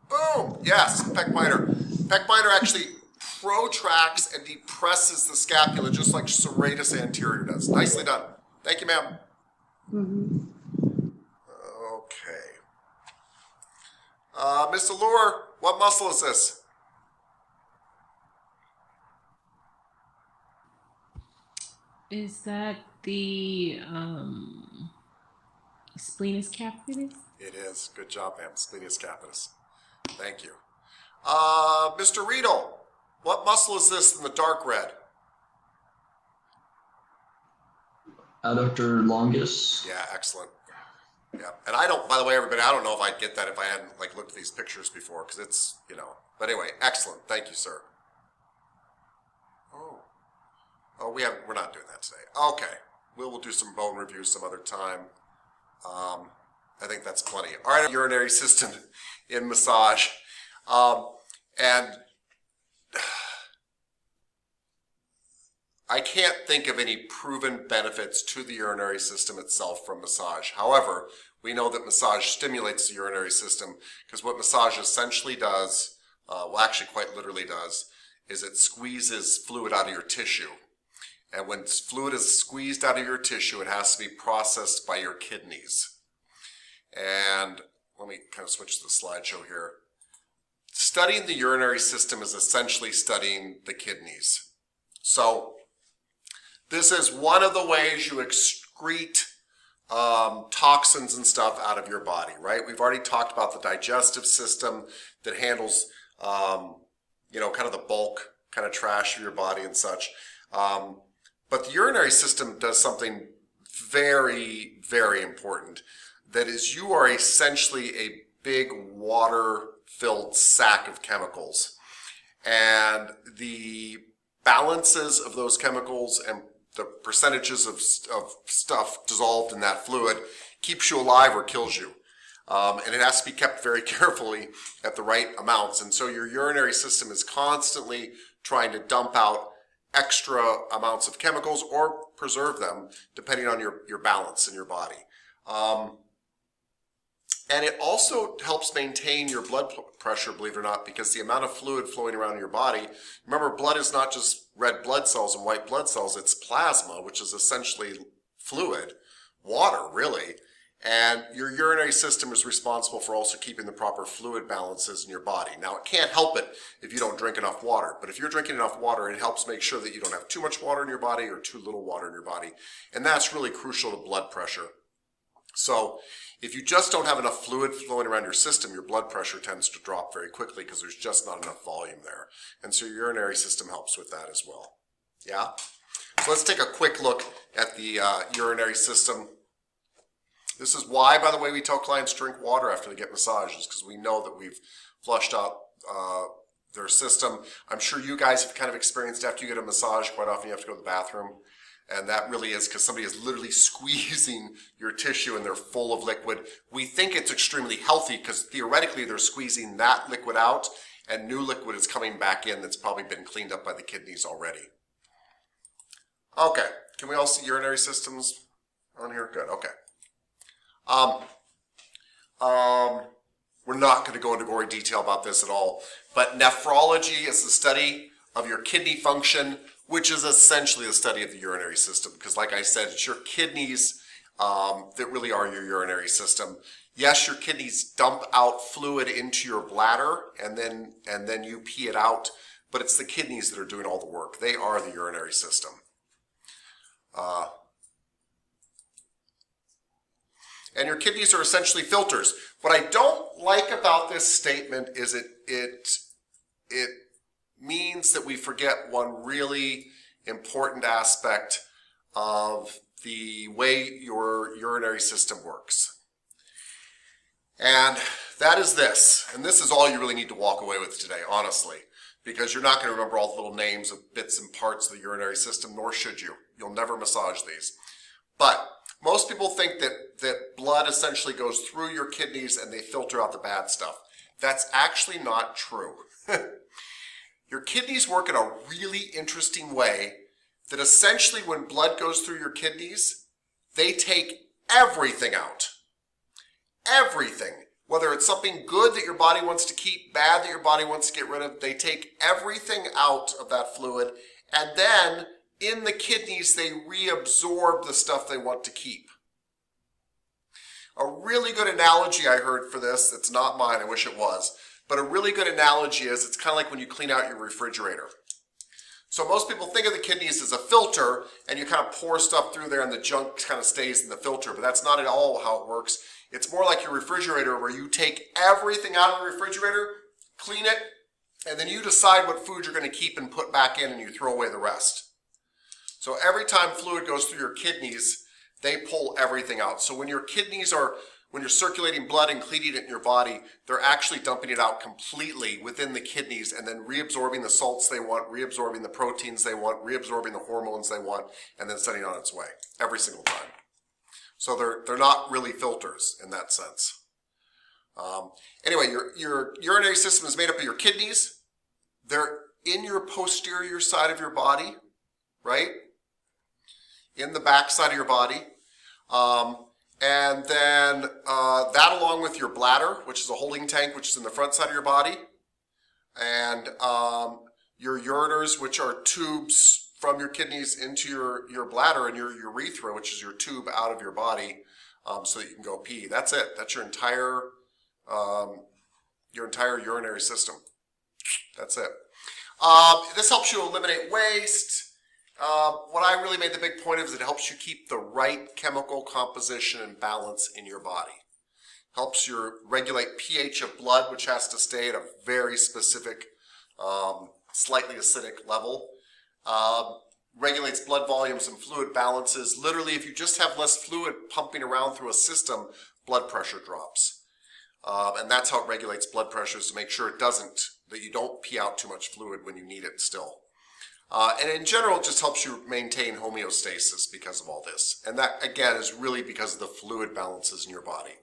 Boom! Yes, pec minor. Pec minor actually protracts and depresses the scapula just like serratus anterior does. Nicely done. Thank you, ma'am. Okay. Miss Allure, what muscle is this? Is that the splenius capitis? It is. Good job, ma'am. Splenius capitis. Thank you. Mr. Riedel, what muscle is this in the dark red? Adductor longus. Yeah, excellent. Yeah, and I don't, by the way, everybody, I don't know if I'd get that if I hadn't like looked at these pictures before, because it's, you know, but anyway, excellent. Thank you, sir. Oh, we're not doing that today. Okay, we'll do some bone reviews some other time. I think that's plenty. All right, urinary system in massage, and I can't think of any proven benefits to the urinary system itself from massage. However, we know that massage stimulates the urinary system because what massage essentially does, well, actually quite literally does, is it squeezes fluid out of your tissue. And when fluid is squeezed out of your tissue, it has to be processed by your kidneys. And let me kind of switch to the slideshow here. Studying the urinary system is essentially studying the kidneys. So this is one of the ways you excrete toxins and stuff out of your body, right? We've already talked about the digestive system that handles, you know, kind of the bulk, kind of trash of your body and such. But the urinary system does something very, very important. That is, you are essentially a big water-filled sack of chemicals. And the balances of those chemicals and the percentages of stuff dissolved in that fluid keeps you alive or kills you. And it has to be kept very carefully at the right amounts. And so your urinary system is constantly trying to dump out extra amounts of chemicals or preserve them depending on your balance in your body. And it also helps maintain your blood pressure, believe it or not, because the amount of fluid flowing around in your body, remember, blood is not just red blood cells and white blood cells, it's plasma, which is essentially fluid, water, really. And your urinary system is responsible for also keeping the proper fluid balances in your body. Now, it can't help it if you don't drink enough water, but if you're drinking enough water, it helps make sure that you don't have too much water in your body or too little water in your body. And that's really crucial to blood pressure. So if you just don't have enough fluid flowing around your system, your blood pressure tends to drop very quickly because there's just not enough volume there. And so your urinary system helps with that as well. Yeah? So let's take a quick look at the urinary system. This is why, by the way, we tell clients to drink water after they get massages, because we know that we've flushed out their system. I'm sure you guys have kind of experienced after you get a massage, quite often you have to go to the bathroom. And that really is because somebody is literally squeezing your tissue and they're full of liquid. We think it's extremely healthy because theoretically they're squeezing that liquid out and new liquid is coming back in that's probably been cleaned up by the kidneys already. Okay, can we all see urinary systems on here? Good, okay. We're not going to go into gory detail about this at all, but nephrology is the study of your kidney function, which is essentially the study of the urinary system, because like I said, it's your kidneys that really are your urinary system. Yes, your kidneys dump out fluid into your bladder and then you pee it out, but it's the kidneys that are doing all the work. They are the urinary system. And your kidneys are essentially filters. What I don't like about this statement is it means that we forget one really important aspect of the way your urinary system works. And that is this. And this is all you really need to walk away with today, honestly, because you're not going to remember all the little names of bits and parts of the urinary system, nor should you. You'll never massage these. But most people think that blood essentially goes through your kidneys and they filter out the bad stuff. That's actually not true. Your kidneys work in a really interesting way that essentially when blood goes through your kidneys, they take everything out. Everything. Whether it's something good that your body wants to keep, bad that your body wants to get rid of, they take everything out of that fluid, and then in the kidneys they reabsorb the stuff they want to keep. A really good analogy I heard for this, it's not mine, I wish it was, but a really good analogy is it's kind of like when you clean out your refrigerator. So most people think of the kidneys as a filter and you kind of pour stuff through there and the junk kind of stays in the filter, but that's not at all how it works. It's more like your refrigerator where you take everything out of the refrigerator, clean it, and then you decide what food you're going to keep and put back in and you throw away the rest. So every time fluid goes through your kidneys, they pull everything out. So when your kidneys are, when you're circulating blood and cleaning it in your body, they're actually dumping it out completely within the kidneys and then reabsorbing the salts they want, reabsorbing the proteins they want, reabsorbing the hormones they want, and then sending it on its way every single time. So they're not really filters in that sense. Anyway, your urinary system is made up of your kidneys. They're in your posterior side of your body, right? In the back side of your body. And then that along with your bladder, which is a holding tank, which is in the front side of your body. And your ureters, which are tubes from your kidneys into your bladder, and your urethra, which is your tube out of your body so that you can go pee. That's it. That's your entire urinary system. That's it. This helps you eliminate waste. What I really made the big point of is it helps you keep the right chemical composition and balance in your body. Helps you regulate pH of blood, which has to stay at a very specific, slightly acidic level. Regulates blood volumes and fluid balances. Literally, if you just have less fluid pumping around through a system, blood pressure drops. And that's how it regulates blood pressures, to make sure that you don't pee out too much fluid when you need it still. And in general, it just helps you maintain homeostasis because of all this. And that, again, is really because of the fluid balances in your body.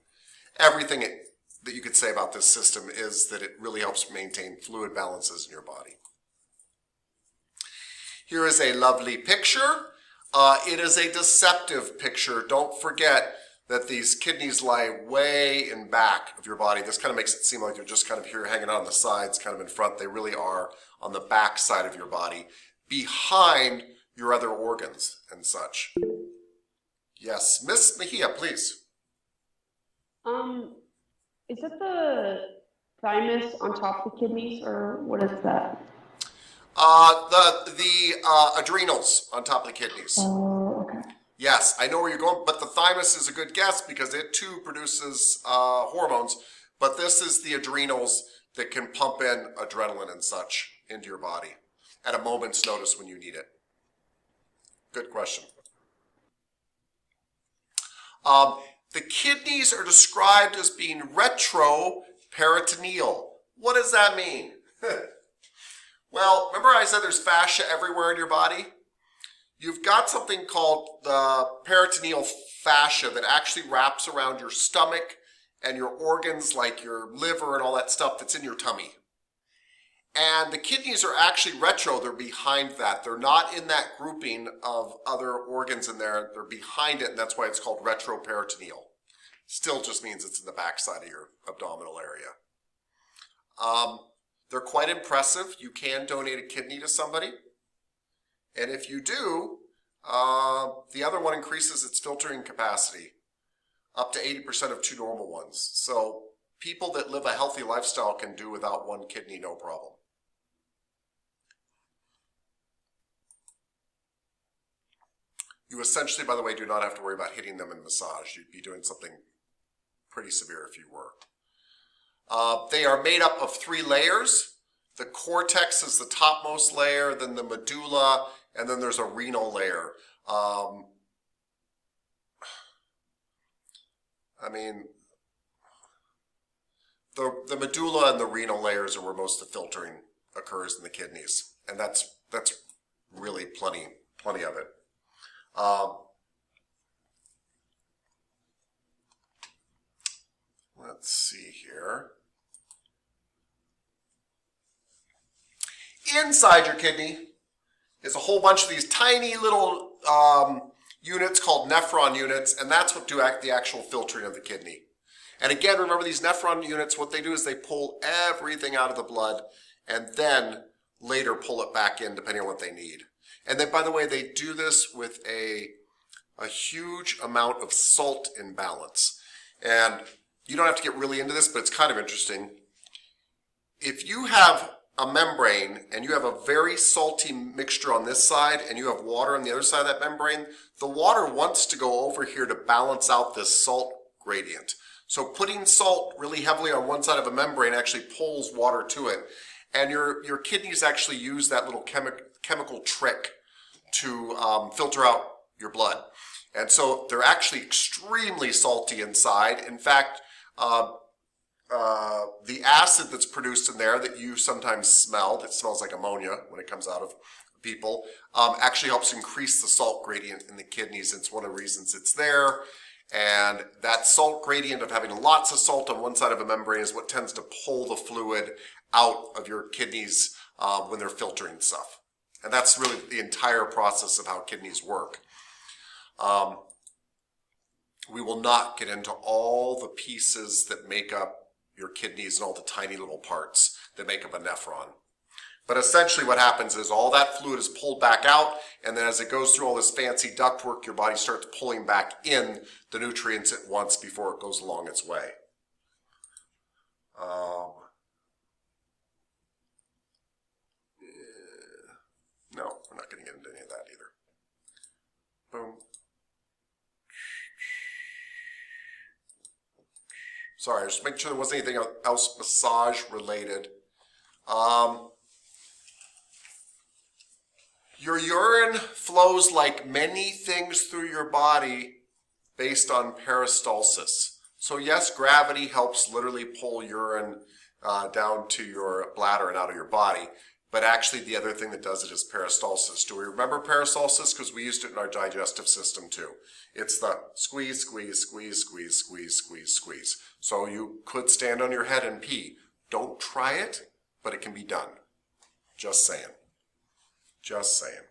Everything that you could say about this system is that it really helps maintain fluid balances in your body. Here is a lovely picture. It is a deceptive picture. Don't forget that these kidneys lie way in back of your body. This kind of makes it seem like they're just kind of here hanging out on the sides, kind of in front. They really are on the back side of your body, behind your other organs and such. Yes, Miss Mejia, please. Is it the thymus on top of the kidneys, or what is that? The adrenals on top of the kidneys. Oh, okay. Yes, I know where you're going, but the thymus is a good guess because it too produces hormones. But this is the adrenals that can pump in adrenaline and such into your body at a moment's notice when you need it. Good question. The kidneys are described as being retroperitoneal. What does that mean? Well, remember I said there's fascia everywhere in your body? You've got something called the peritoneal fascia that actually wraps around your stomach and your organs like your liver and all that stuff that's in your tummy. And the kidneys are actually retro, they're behind that. They're not in that grouping of other organs in there, they're behind it, and that's why it's called retroperitoneal. Still just means it's in the backside of your abdominal area. They're quite impressive. You can donate a kidney to somebody. And if you do, the other one increases its filtering capacity up to 80% of two normal ones. So people that live a healthy lifestyle can do without one kidney, no problem. You essentially, by the way, do not have to worry about hitting them in massage. You'd be doing something pretty severe if you were. They are made up of 3 layers. The cortex is the topmost layer, then the medulla, and then there's a renal layer. I mean, the medulla and the renal layers are where most of the filtering occurs in the kidneys, and that's really plenty of it. Let's see here. Inside your kidney is a whole bunch of these tiny little units called nephron units, and that's what do the actual filtering of the kidney. And again, remember these nephron units, what they do is they pull everything out of the blood and then later pull it back in depending on what they need. And then, by the way, they do this with a huge amount of salt imbalance. And you don't have to get really into this, but it's kind of interesting. If you have a membrane and you have a very salty mixture on this side and you have water on the other side of that membrane, the water wants to go over here to balance out this salt gradient. So putting salt really heavily on one side of a membrane actually pulls water to it. And your kidneys actually use that little chemical trick to filter out your blood. And so they're actually extremely salty inside. In fact, the acid that's produced in there that you sometimes smell, that smells like ammonia when it comes out of people, actually helps increase the salt gradient in the kidneys. It's one of the reasons it's there. And that salt gradient of having lots of salt on one side of a membrane is what tends to pull the fluid out of your kidneys when they're filtering stuff. And that's really the entire process of how kidneys work. We will not get into all the pieces that make up your kidneys and all the tiny little parts that make up a nephron. But essentially what happens is all that fluid is pulled back out, and then as it goes through all this fancy ductwork, your body starts pulling back in the nutrients at once before it goes along its way. No, we're not going to get into any of that either. Boom. Sorry, just making sure there wasn't anything else massage related. Your urine flows like many things through your body based on peristalsis. So yes, gravity helps literally pull urine down to your bladder and out of your body. But actually the other thing that does it is peristalsis. Do we remember peristalsis? Because we used it in our digestive system too. It's the squeeze, squeeze, squeeze, squeeze, squeeze, squeeze, squeeze. So you could stand on your head and pee. Don't try it, but it can be done. Just saying. Just saying.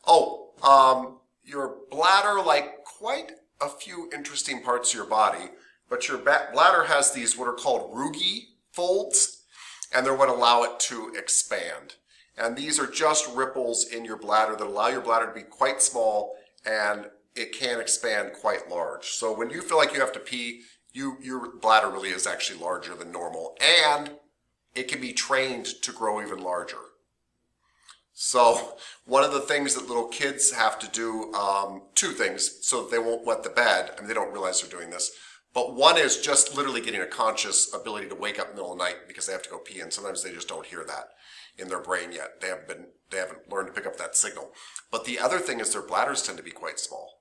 Your bladder, like quite a few interesting parts of your body, but your bladder has these what are called Ruge folds, and they're what allow it to expand. And these are just ripples in your bladder that allow your bladder to be quite small, and it can expand quite large. So when you feel like you have to pee, your bladder really is actually larger than normal, and it can be trained to grow even larger. So one of the things that little kids have to do, two things, so that they won't wet the bed. I mean, they don't realize they're doing this. But one is just literally getting a conscious ability to wake up in the middle of the night because they have to go pee, and sometimes they just don't hear that in their brain yet. They haven't learned to pick up that signal. But the other thing is their bladders tend to be quite small.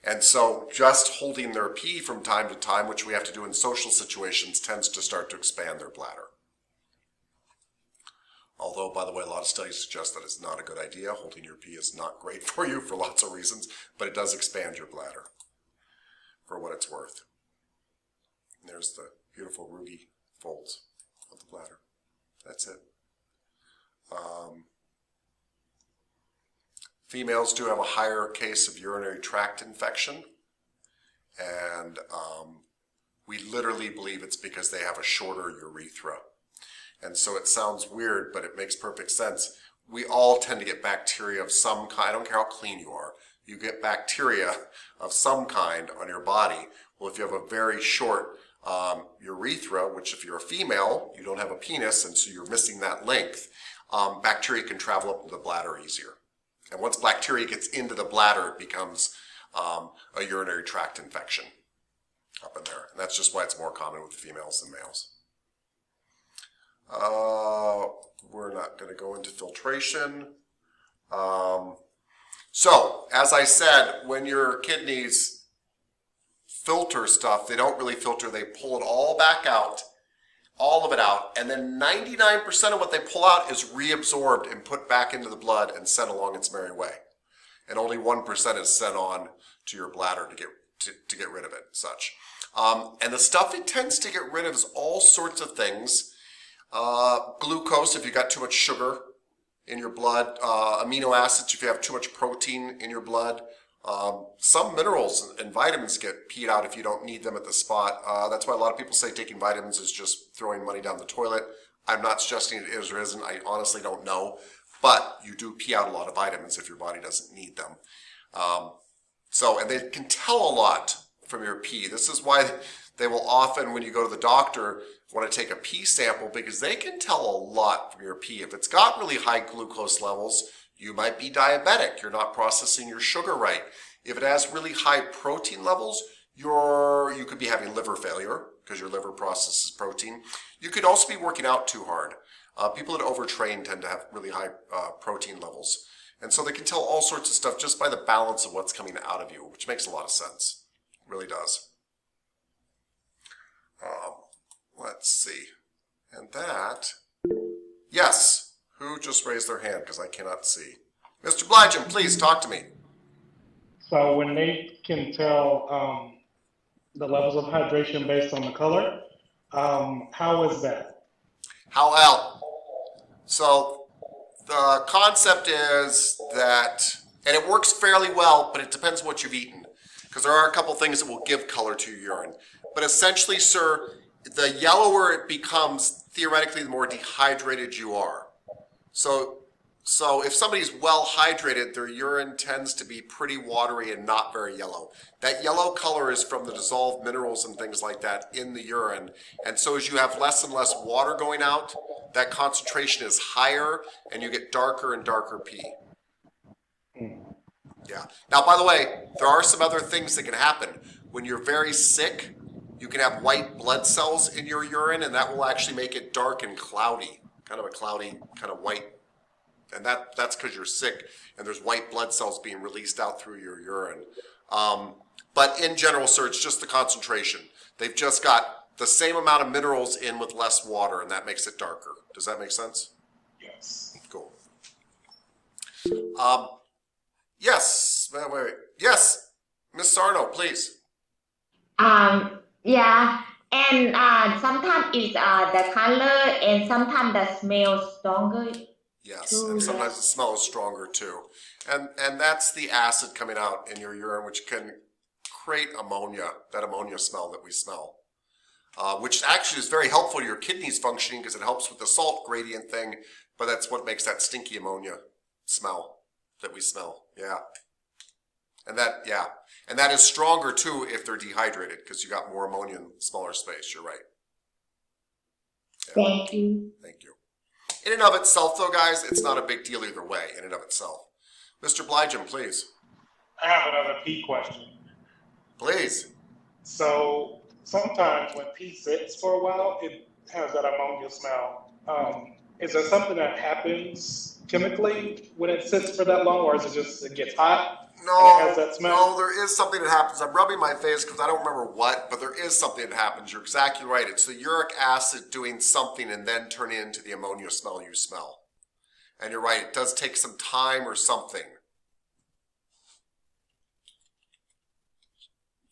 And so just holding their pee from time to time, which we have to do in social situations, tends to start to expand their bladder. Although, by the way, a lot of studies suggest that it's not a good idea. Holding your pee is not great for you for lots of reasons, but it does expand your bladder for what it's worth. And there's the beautiful Ruge folds of the bladder. That's it. Females do have a higher case of urinary tract infection, and we literally believe it's because they have a shorter urethra. And so it sounds weird, but it makes perfect sense. We all tend to get bacteria of some kind. I don't care how clean you are. You get bacteria of some kind on your body. Well, if you have a very short urethra, which if you're a female, you don't have a penis, and so you're missing that length, bacteria can travel up to the bladder easier. And once bacteria gets into the bladder, it becomes a urinary tract infection up in there. And that's just why it's more common with females than males. We're not going to go into filtration. So, as I said, when your kidneys filter stuff, they don't really filter, they pull it all back out, all of it out, and then 99% of what they pull out is reabsorbed and put back into the blood and sent along its merry way. And only 1% is sent on to your bladder to get rid of it, such. And the stuff it tends to get rid of is all sorts of things. Glucose, if you got too much sugar in your blood, amino acids, if you have too much protein in your blood, some minerals and vitamins get peed out if you don't need them at the spot. That's why a lot of people say taking vitamins is just throwing money down the toilet. I'm not suggesting it is or isn't. I honestly don't know. But you do pee out a lot of vitamins if your body doesn't need them. And they can tell a lot from your pee. This is why they will often, when you go to the doctor, want to take a pee sample, because they can tell a lot from your pee. If it's got really high glucose levels, you might be diabetic. You're not processing your sugar right. If it has really high protein levels, you could be having liver failure because your liver processes protein. You could also be working out too hard. People that overtrain tend to have really high protein levels. And so they can tell all sorts of stuff just by the balance of what's coming out of you, which makes a lot of sense. It really does. Let's see. And that, yes. Who just raised their hand because I cannot see? Mr. Blygen, please talk to me. So when they can tell the levels of hydration based on the color, how is that? So the concept is that, and it works fairly well, but it depends on what you've eaten, because there are a couple things that will give color to your urine. But essentially, sir, the yellower it becomes, theoretically, the more dehydrated you are. So if somebody's well hydrated, their urine tends to be pretty watery and not very yellow. That yellow color is from the dissolved minerals and things like that in the urine. And so as you have less and less water going out, that concentration is higher and you get darker and darker pee. Yeah. Now, by the way, there are some other things that can happen. When you're very sick, you can have white blood cells in your urine, and that will actually make it dark and cloudy, kind of a cloudy, kind of white. And that's because you're sick, and there's white blood cells being released out through your urine. But in general, sir, it's just the concentration. They've just got the same amount of minerals in with less water, and that makes it darker. Does that make sense? Yes. Cool. Yes. Wait. Yes, Miss Sarno, please. Yeah, and sometimes it's the color and sometimes the smell stronger. Yes, and sometimes the smell is stronger too. And that's the acid coming out in your urine, which can create ammonia, that ammonia smell that we smell. Which actually is very helpful to your kidneys functioning because it helps with the salt gradient thing, but that's what makes that stinky ammonia smell that we smell. Yeah. And that is stronger too if they're dehydrated because you got more ammonia in smaller space. You're right. Yeah. Thank you. Thank you. In and of itself, though, guys, it's not a big deal either way, in and of itself. Mr. Blygen, please. I have another pee question. Please. So sometimes when pee sits for a while, it has that ammonia smell. Is there something that happens chemically when it sits for that long, or is it just it gets hot and it has that smell? No, there is something that happens. I'm rubbing my face because I don't remember what, but there is something that happens. You're exactly right. It's the uric acid doing something and then turning into the ammonia smell you smell. And you're right, it does take some time or something.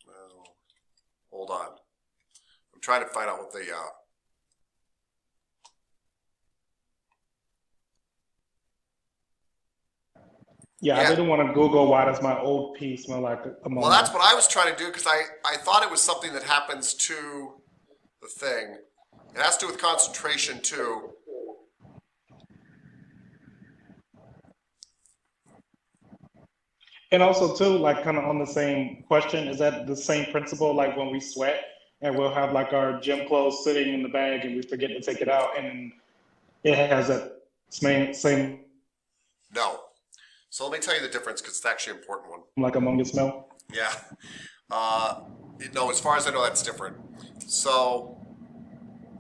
Well, hold on. I'm trying to find out what they... Yeah, I didn't want to Google why does my old pee smell like ammonia. Well, that's what I was trying to do because I thought it was something that happens to the thing. It has to do with concentration too. And also too, like kind of on the same question, is that the same principle like when we sweat and we'll have like our gym clothes sitting in the bag and we forget to take it out and it has that same No. So let me tell you the difference because it's actually an important one. like ammonia smell? Yeah. No, as far as I know, that's different. So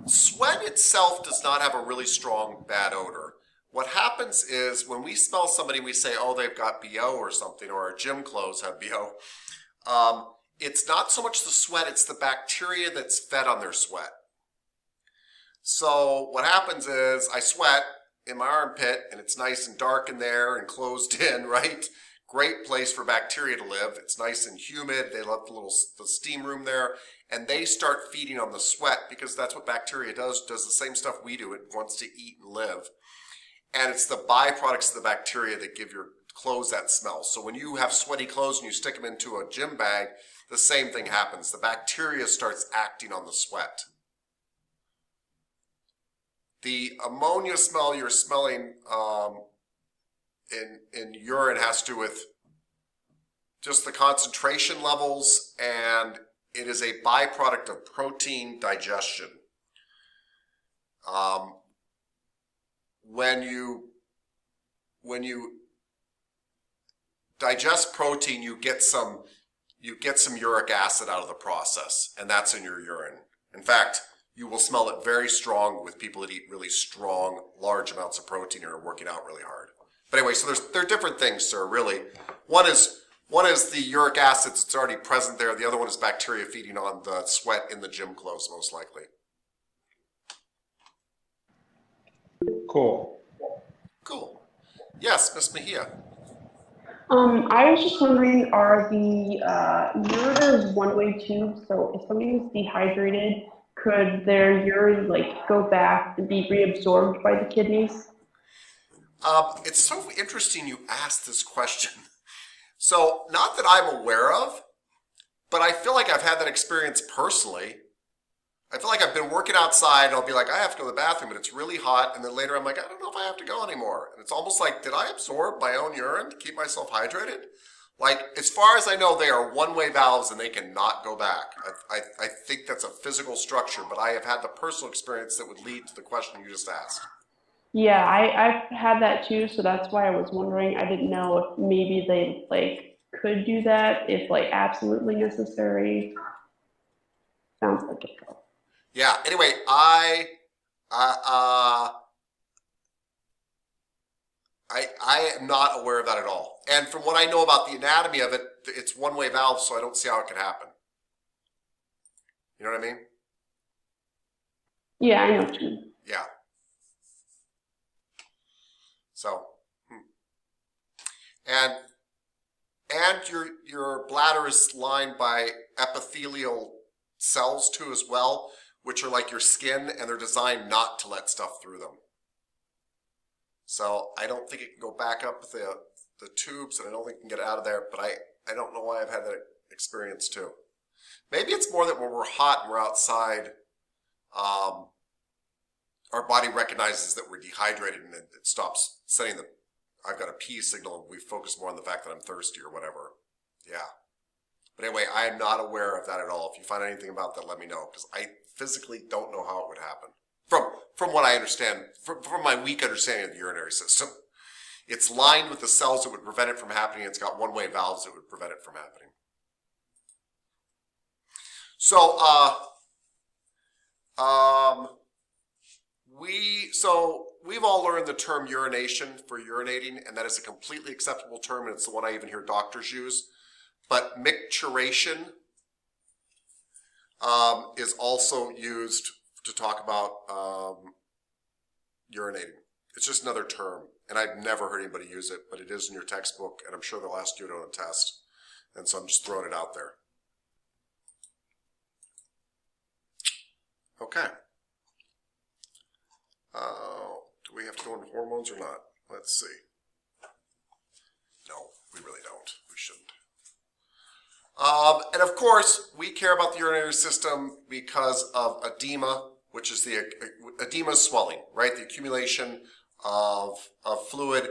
sweat itself does not have a really strong bad odor. What happens is when we smell somebody, we say, oh, they've got BO or something, or our gym clothes have BO. It's not so much the sweat, it's the bacteria that's fed on their sweat. So what happens is I sweat in my armpit and it's nice and dark in there and closed in, right? Great place for bacteria to live. It's nice and humid. They love the steam room there, and they start feeding on the sweat because that's what bacteria does the same stuff we do. It wants to eat and live. And it's the byproducts of the bacteria that give your clothes that smell. So when you have sweaty clothes and you stick them into a gym bag, the same thing happens. The bacteria starts acting on the sweat. The ammonia smell you're smelling in urine has to do with just the concentration levels, and it is a byproduct of protein digestion. When you digest protein, you get some uric acid out of the process, and that's in your urine. In fact, you will smell it very strong with people that eat really strong, large amounts of protein and are working out really hard. But anyway, so there are different things, sir, really. One is the uric acid that's already present there. The other one is bacteria feeding on the sweat in the gym clothes, most likely. Cool. Cool. Yes, Miss Mejia. I was just wondering, are the ureters one-way tubes? So if somebody was dehydrated, could their urine like go back and be reabsorbed by the kidneys? It's so interesting you asked this question. So, not that I'm aware of, but I feel like I've had that experience personally. I feel like I've been working outside and I'll be like, I have to go to the bathroom, but it's really hot. And then later I'm like, I don't know if I have to go anymore. And it's almost like, did I absorb my own urine to keep myself hydrated? Like, as far as I know, they are one-way valves and they cannot go back. I think that's a physical structure, but I have had the personal experience that would lead to the question you just asked. Yeah, I've had that too, so that's why I was wondering. I didn't know if maybe they like could do that if like absolutely necessary. Sounds like it. Yeah, anyway, I am not aware of that at all. And from what I know about the anatomy of it, it's one-way valve, so I don't see how it could happen. You know what I mean? Yeah, I know what you mean. Yeah. So, and your bladder is lined by epithelial cells too as well, which are like your skin, and they're designed not to let stuff through them. So I don't think it can go back up the tubes, and I don't think it can get out of there, but I don't know why I've had that experience too. Maybe it's more that when we're hot and we're outside, our body recognizes that we're dehydrated and it stops sending the I've got a pee signal, and we focus more on the fact that I'm thirsty or whatever. Yeah. But anyway, I am not aware of that at all. If you find anything about that, let me know, because I physically don't know how it would happen. From what I understand, from my weak understanding of the urinary system, it's lined with the cells that would prevent it from happening. It's got one-way valves that would prevent it from happening. So, we've all learned the term urination for urinating, and that is a completely acceptable term, and it's the one I even hear doctors use. But micturition is also used to talk about urinating. It's just another term, and I've never heard anybody use it, but it is in your textbook, and I'm sure they'll ask you to on a test, and so I'm just throwing it out there. Okay. Do we have to go into hormones or not? Let's see. No, we really don't. We shouldn't. And of course, we care about the urinary system because of edema, which is the edema swelling, right? The accumulation of fluid.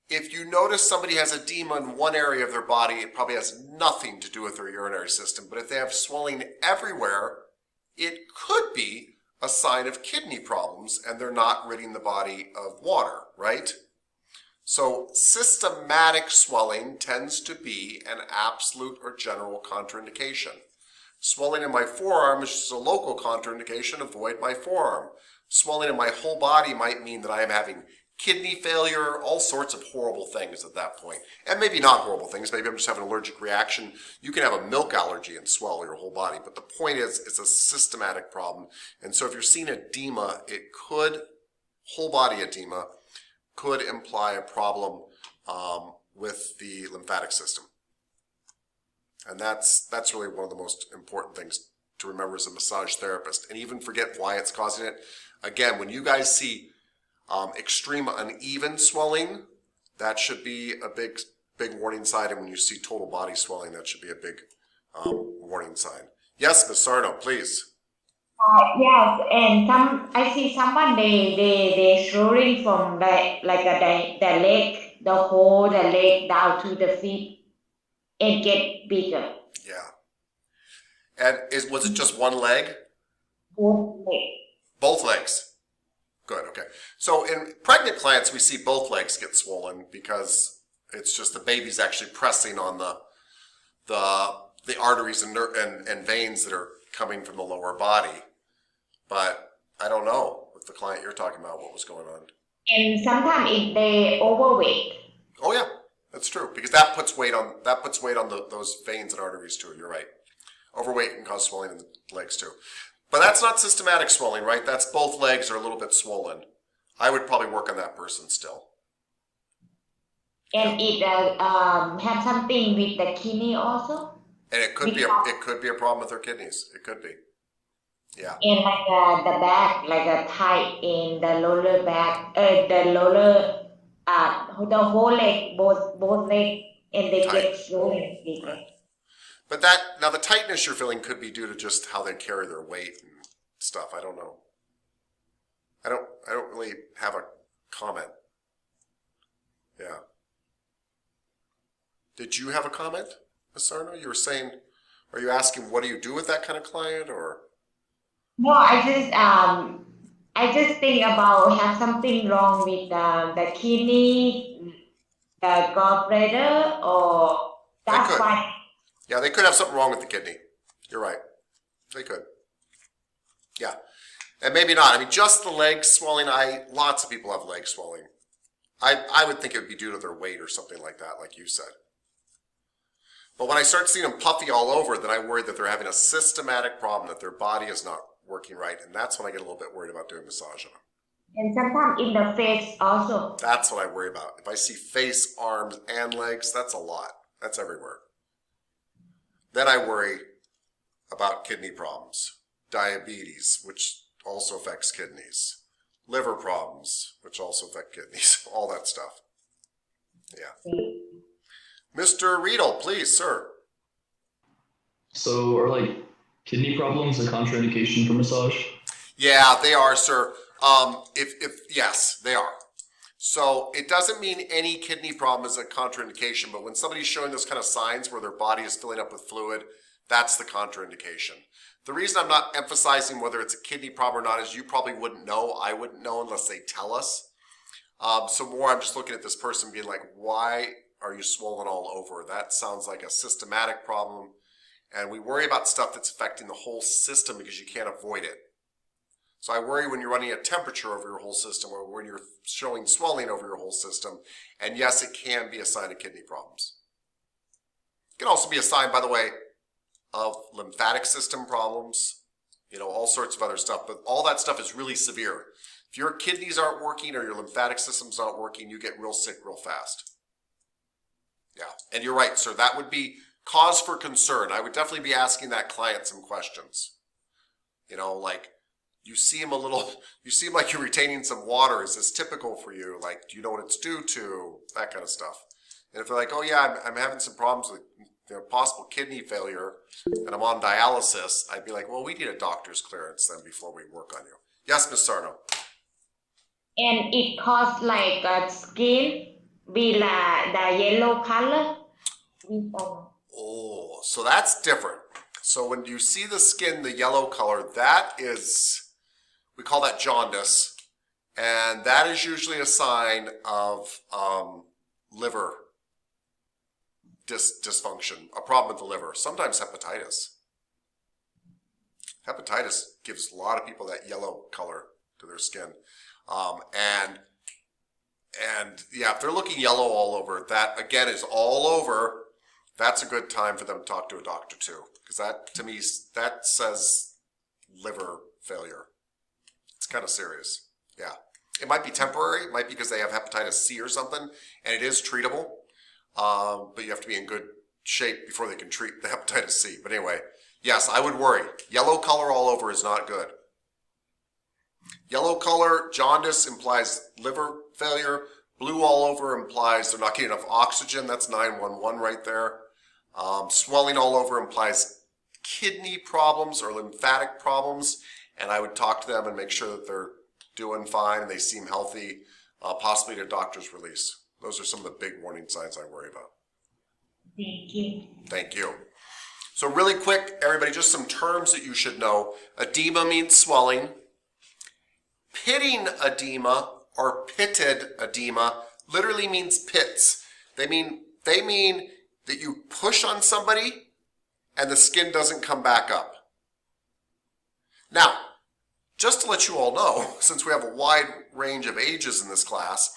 If you notice somebody has edema in one area of their body, it probably has nothing to do with their urinary system. But if they have swelling everywhere, it could be a sign of kidney problems, and they're not ridding the body of water, right? So systematic swelling tends to be an absolute or general contraindication. Swelling in my forearm is just a local contraindication. Avoid my forearm. Swelling in my whole body might mean that I am having kidney failure, all sorts of horrible things at that point. And maybe not horrible things. Maybe I'm just having an allergic reaction. You can have a milk allergy and swell your whole body. But the point is, it's a systematic problem. And so if you're seeing edema, it could, whole body edema, could imply a problem with the lymphatic system. And that's really one of the most important things to remember as a massage therapist. And even forget why it's causing it. Again, when you guys see extreme uneven swelling, that should be a big warning sign. And when you see total body swelling, that should be a big warning sign. Yes, Ms. Sarno, please. Yes, and I see someone they swelling from the leg, the whole the leg down to the feet, and get bigger. Yeah. And was it just one leg? Both legs. Both legs. Good, okay. So in pregnant clients, we see both legs get swollen because it's just the baby's actually pressing on the arteries and veins that are coming from the lower body. But I don't know with the client you're talking about what was going on. And sometimes if they overweight. Oh yeah, that's true, because that puts weight on those veins and arteries too. You're right. Overweight can cause swelling in the legs too. But that's not systematic swelling, right? That's both legs are a little bit swollen. I would probably work on that person still. And it have something with the kidney also. And it could be a problem with their kidneys. It could be. Yeah. And like the back, like a tight in the lower back, the lower, the whole leg, both legs, and they get swollen. Right. But now the tightness you're feeling could be due to just how they carry their weight and stuff. I don't know. I don't really have a comment. Yeah. Did you have a comment, Ms. Sarno? You were saying, are you asking what do you do with that kind of client, or? No, I just think about have something wrong with the kidney, the gallbladder, or that's why. Yeah, they could have something wrong with the kidney. You're right. They could. Yeah. And maybe not. I mean, just the leg swelling, lots of people have leg swelling. I would think it would be due to their weight or something like that, like you said. But when I start seeing them puffy all over, then I worry that they're having a systematic problem, that their body is not working right. And that's when I get a little bit worried about doing massage on them. And sometimes in the face also. That's what I worry about. If I see face, arms, and legs, that's a lot. That's everywhere. Then I worry about kidney problems, diabetes, which also affects kidneys, liver problems, which also affect kidneys, all that stuff. Yeah. Mr. Riedel, please, sir. So are like kidney problems a contraindication for massage? Yeah, they are, sir. Yes, they are. So it doesn't mean any kidney problem is a contraindication, but when somebody's showing those kind of signs where their body is filling up with fluid, that's the contraindication. The reason I'm not emphasizing whether it's a kidney problem or not is you probably wouldn't know. I wouldn't know unless they tell us. So more I'm just looking at this person being like, why are you swollen all over? That sounds like a systematic problem. And we worry about stuff that's affecting the whole system because you can't avoid it. So I worry when you're running a temperature over your whole system or when you're showing swelling over your whole system. And yes, it can be a sign of kidney problems. It can also be a sign, by the way, of lymphatic system problems, you know, all sorts of other stuff. But all that stuff is really severe. If your kidneys aren't working or your lymphatic system's not working, you get real sick real fast. Yeah, and you're right, sir. That would be cause for concern. I would definitely be asking that client some questions. You know, like, you seem like you're retaining some water. Is this typical for you? Like, do you know what it's due to? That kind of stuff. And if they're like, oh yeah, I'm having some problems with possible kidney failure and I'm on dialysis, I'd be like, well, we need a doctor's clearance then before we work on you. Yes, Ms. Sarno. And it caused like a skin be like the yellow color. Oh, so that's different. So when you see the skin, the yellow color, that is, we call that jaundice. And that is usually a sign of liver dysfunction, a problem with the liver, sometimes hepatitis. Hepatitis gives a lot of people that yellow color to their skin. And yeah, if they're looking yellow all over, that again is all over, that's a good time for them to talk to a doctor too. Because that, to me, that says liver failure. It's kind of serious. Yeah. It might be temporary. It might be because they have hepatitis C or something, and it is treatable. But you have to be in good shape before they can treat the hepatitis C. But anyway, yes, I would worry. Yellow color all over is not good. Yellow color, jaundice implies liver failure. Blue all over implies they're not getting enough oxygen. That's 911 right there. Swelling all over implies kidney problems or lymphatic problems. And I would talk to them and make sure that they're doing fine and they seem healthy, possibly to doctor's release. Those are some of the big warning signs I worry about. Thank you. Thank you. So really quick, everybody, just some terms that you should know. Edema means swelling. Pitting edema or pitted edema literally means pits. They mean that you push on somebody and the skin doesn't come back up. Now, just to let you all know, since we have a wide range of ages in this class,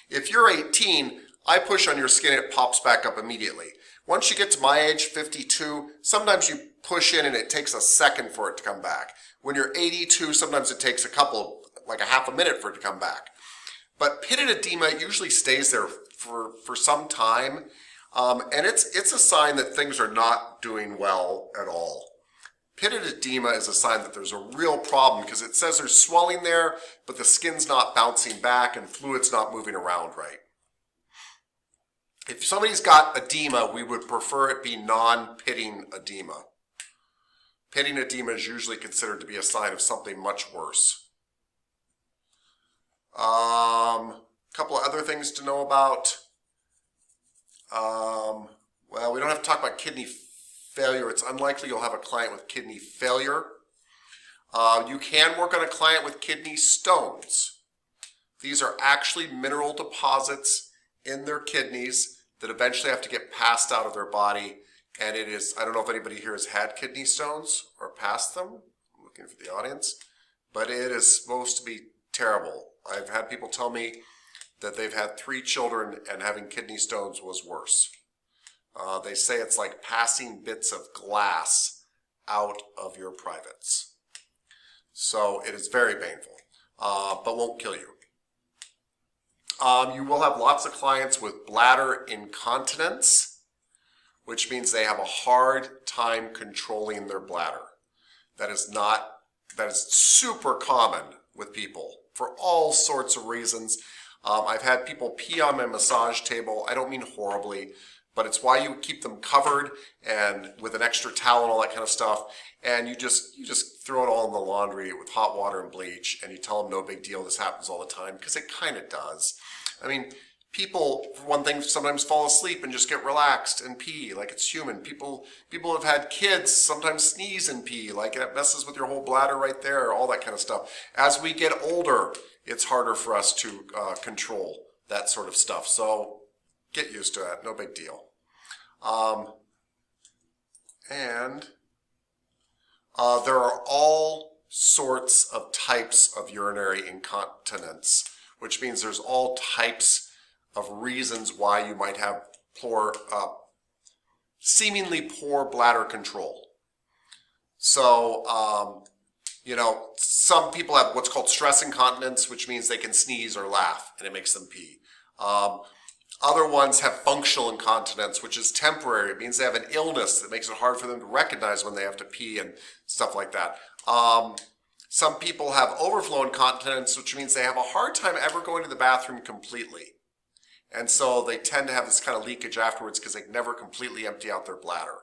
if you're 18, I push on your skin, it pops back up immediately. Once you get to my age, 52, sometimes you push in and it takes a second for it to come back. When you're 82, sometimes it takes like a half a minute for it to come back. But pitted edema usually stays there for some time, and it's a sign that things are not doing well at all. Pitted edema is a sign that there's a real problem because it says there's swelling there, but the skin's not bouncing back and fluid's not moving around right. If somebody's got edema, we would prefer it be non-pitting edema. Pitting edema is usually considered to be a sign of something much worse. Couple of other things to know about. Well, we don't have to talk about kidney failure. It's unlikely you'll have a client with kidney failure. You can work on a client with kidney stones. These are actually mineral deposits in their kidneys that eventually have to get passed out of their body. And it is, I don't know if anybody here has had kidney stones or passed them. I'm looking for the audience. But it is supposed to be terrible. I've had people tell me that they've had 3 children and having kidney stones was worse. They say it's like passing bits of glass out of your privates. So it is very painful, but won't kill you. You will have lots of clients with bladder incontinence, which means they have a hard time controlling their bladder. That is super common with people. for all sorts of reasons. I've had people pee on my massage table. I don't mean horribly, but it's why you keep them covered and with an extra towel and all that kind of stuff. And you just throw it all in the laundry with hot water and bleach, and you tell them no big deal, this happens all the time, because it kind of does. I mean, people, for one thing, sometimes fall asleep and just get relaxed and pee, like it's human. People have had kids sometimes sneeze and pee, like it messes with your whole bladder right there, all that kind of stuff. As we get older, it's harder for us to control that sort of stuff. So get used to that, no big deal. There are all sorts of types of urinary incontinence, which means there's all types of reasons why you might have poor, seemingly poor bladder control. So, you know, some people have what's called stress incontinence, which means they can sneeze or laugh and it makes them pee. Other ones have functional incontinence, which is temporary. It means they have an illness that makes it hard for them to recognize when they have to pee and stuff like that. Some people have overflow incontinence, which means they have a hard time ever going to the bathroom completely. And so they tend to have this kind of leakage afterwards because they never completely empty out their bladder.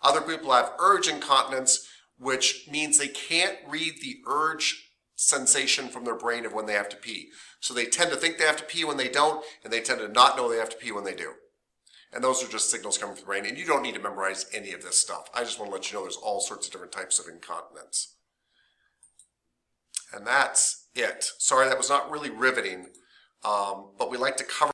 Other people have urge incontinence, which means they can't read the urge sensation from their brain of when they have to pee. So they tend to think they have to pee when they don't, and they tend to not know they have to pee when they do. And those are just signals coming from the brain, and you don't need to memorize any of this stuff. I just want to let you know there's all sorts of different types of incontinence. And that's it. Sorry, that was not really riveting, but we like to cover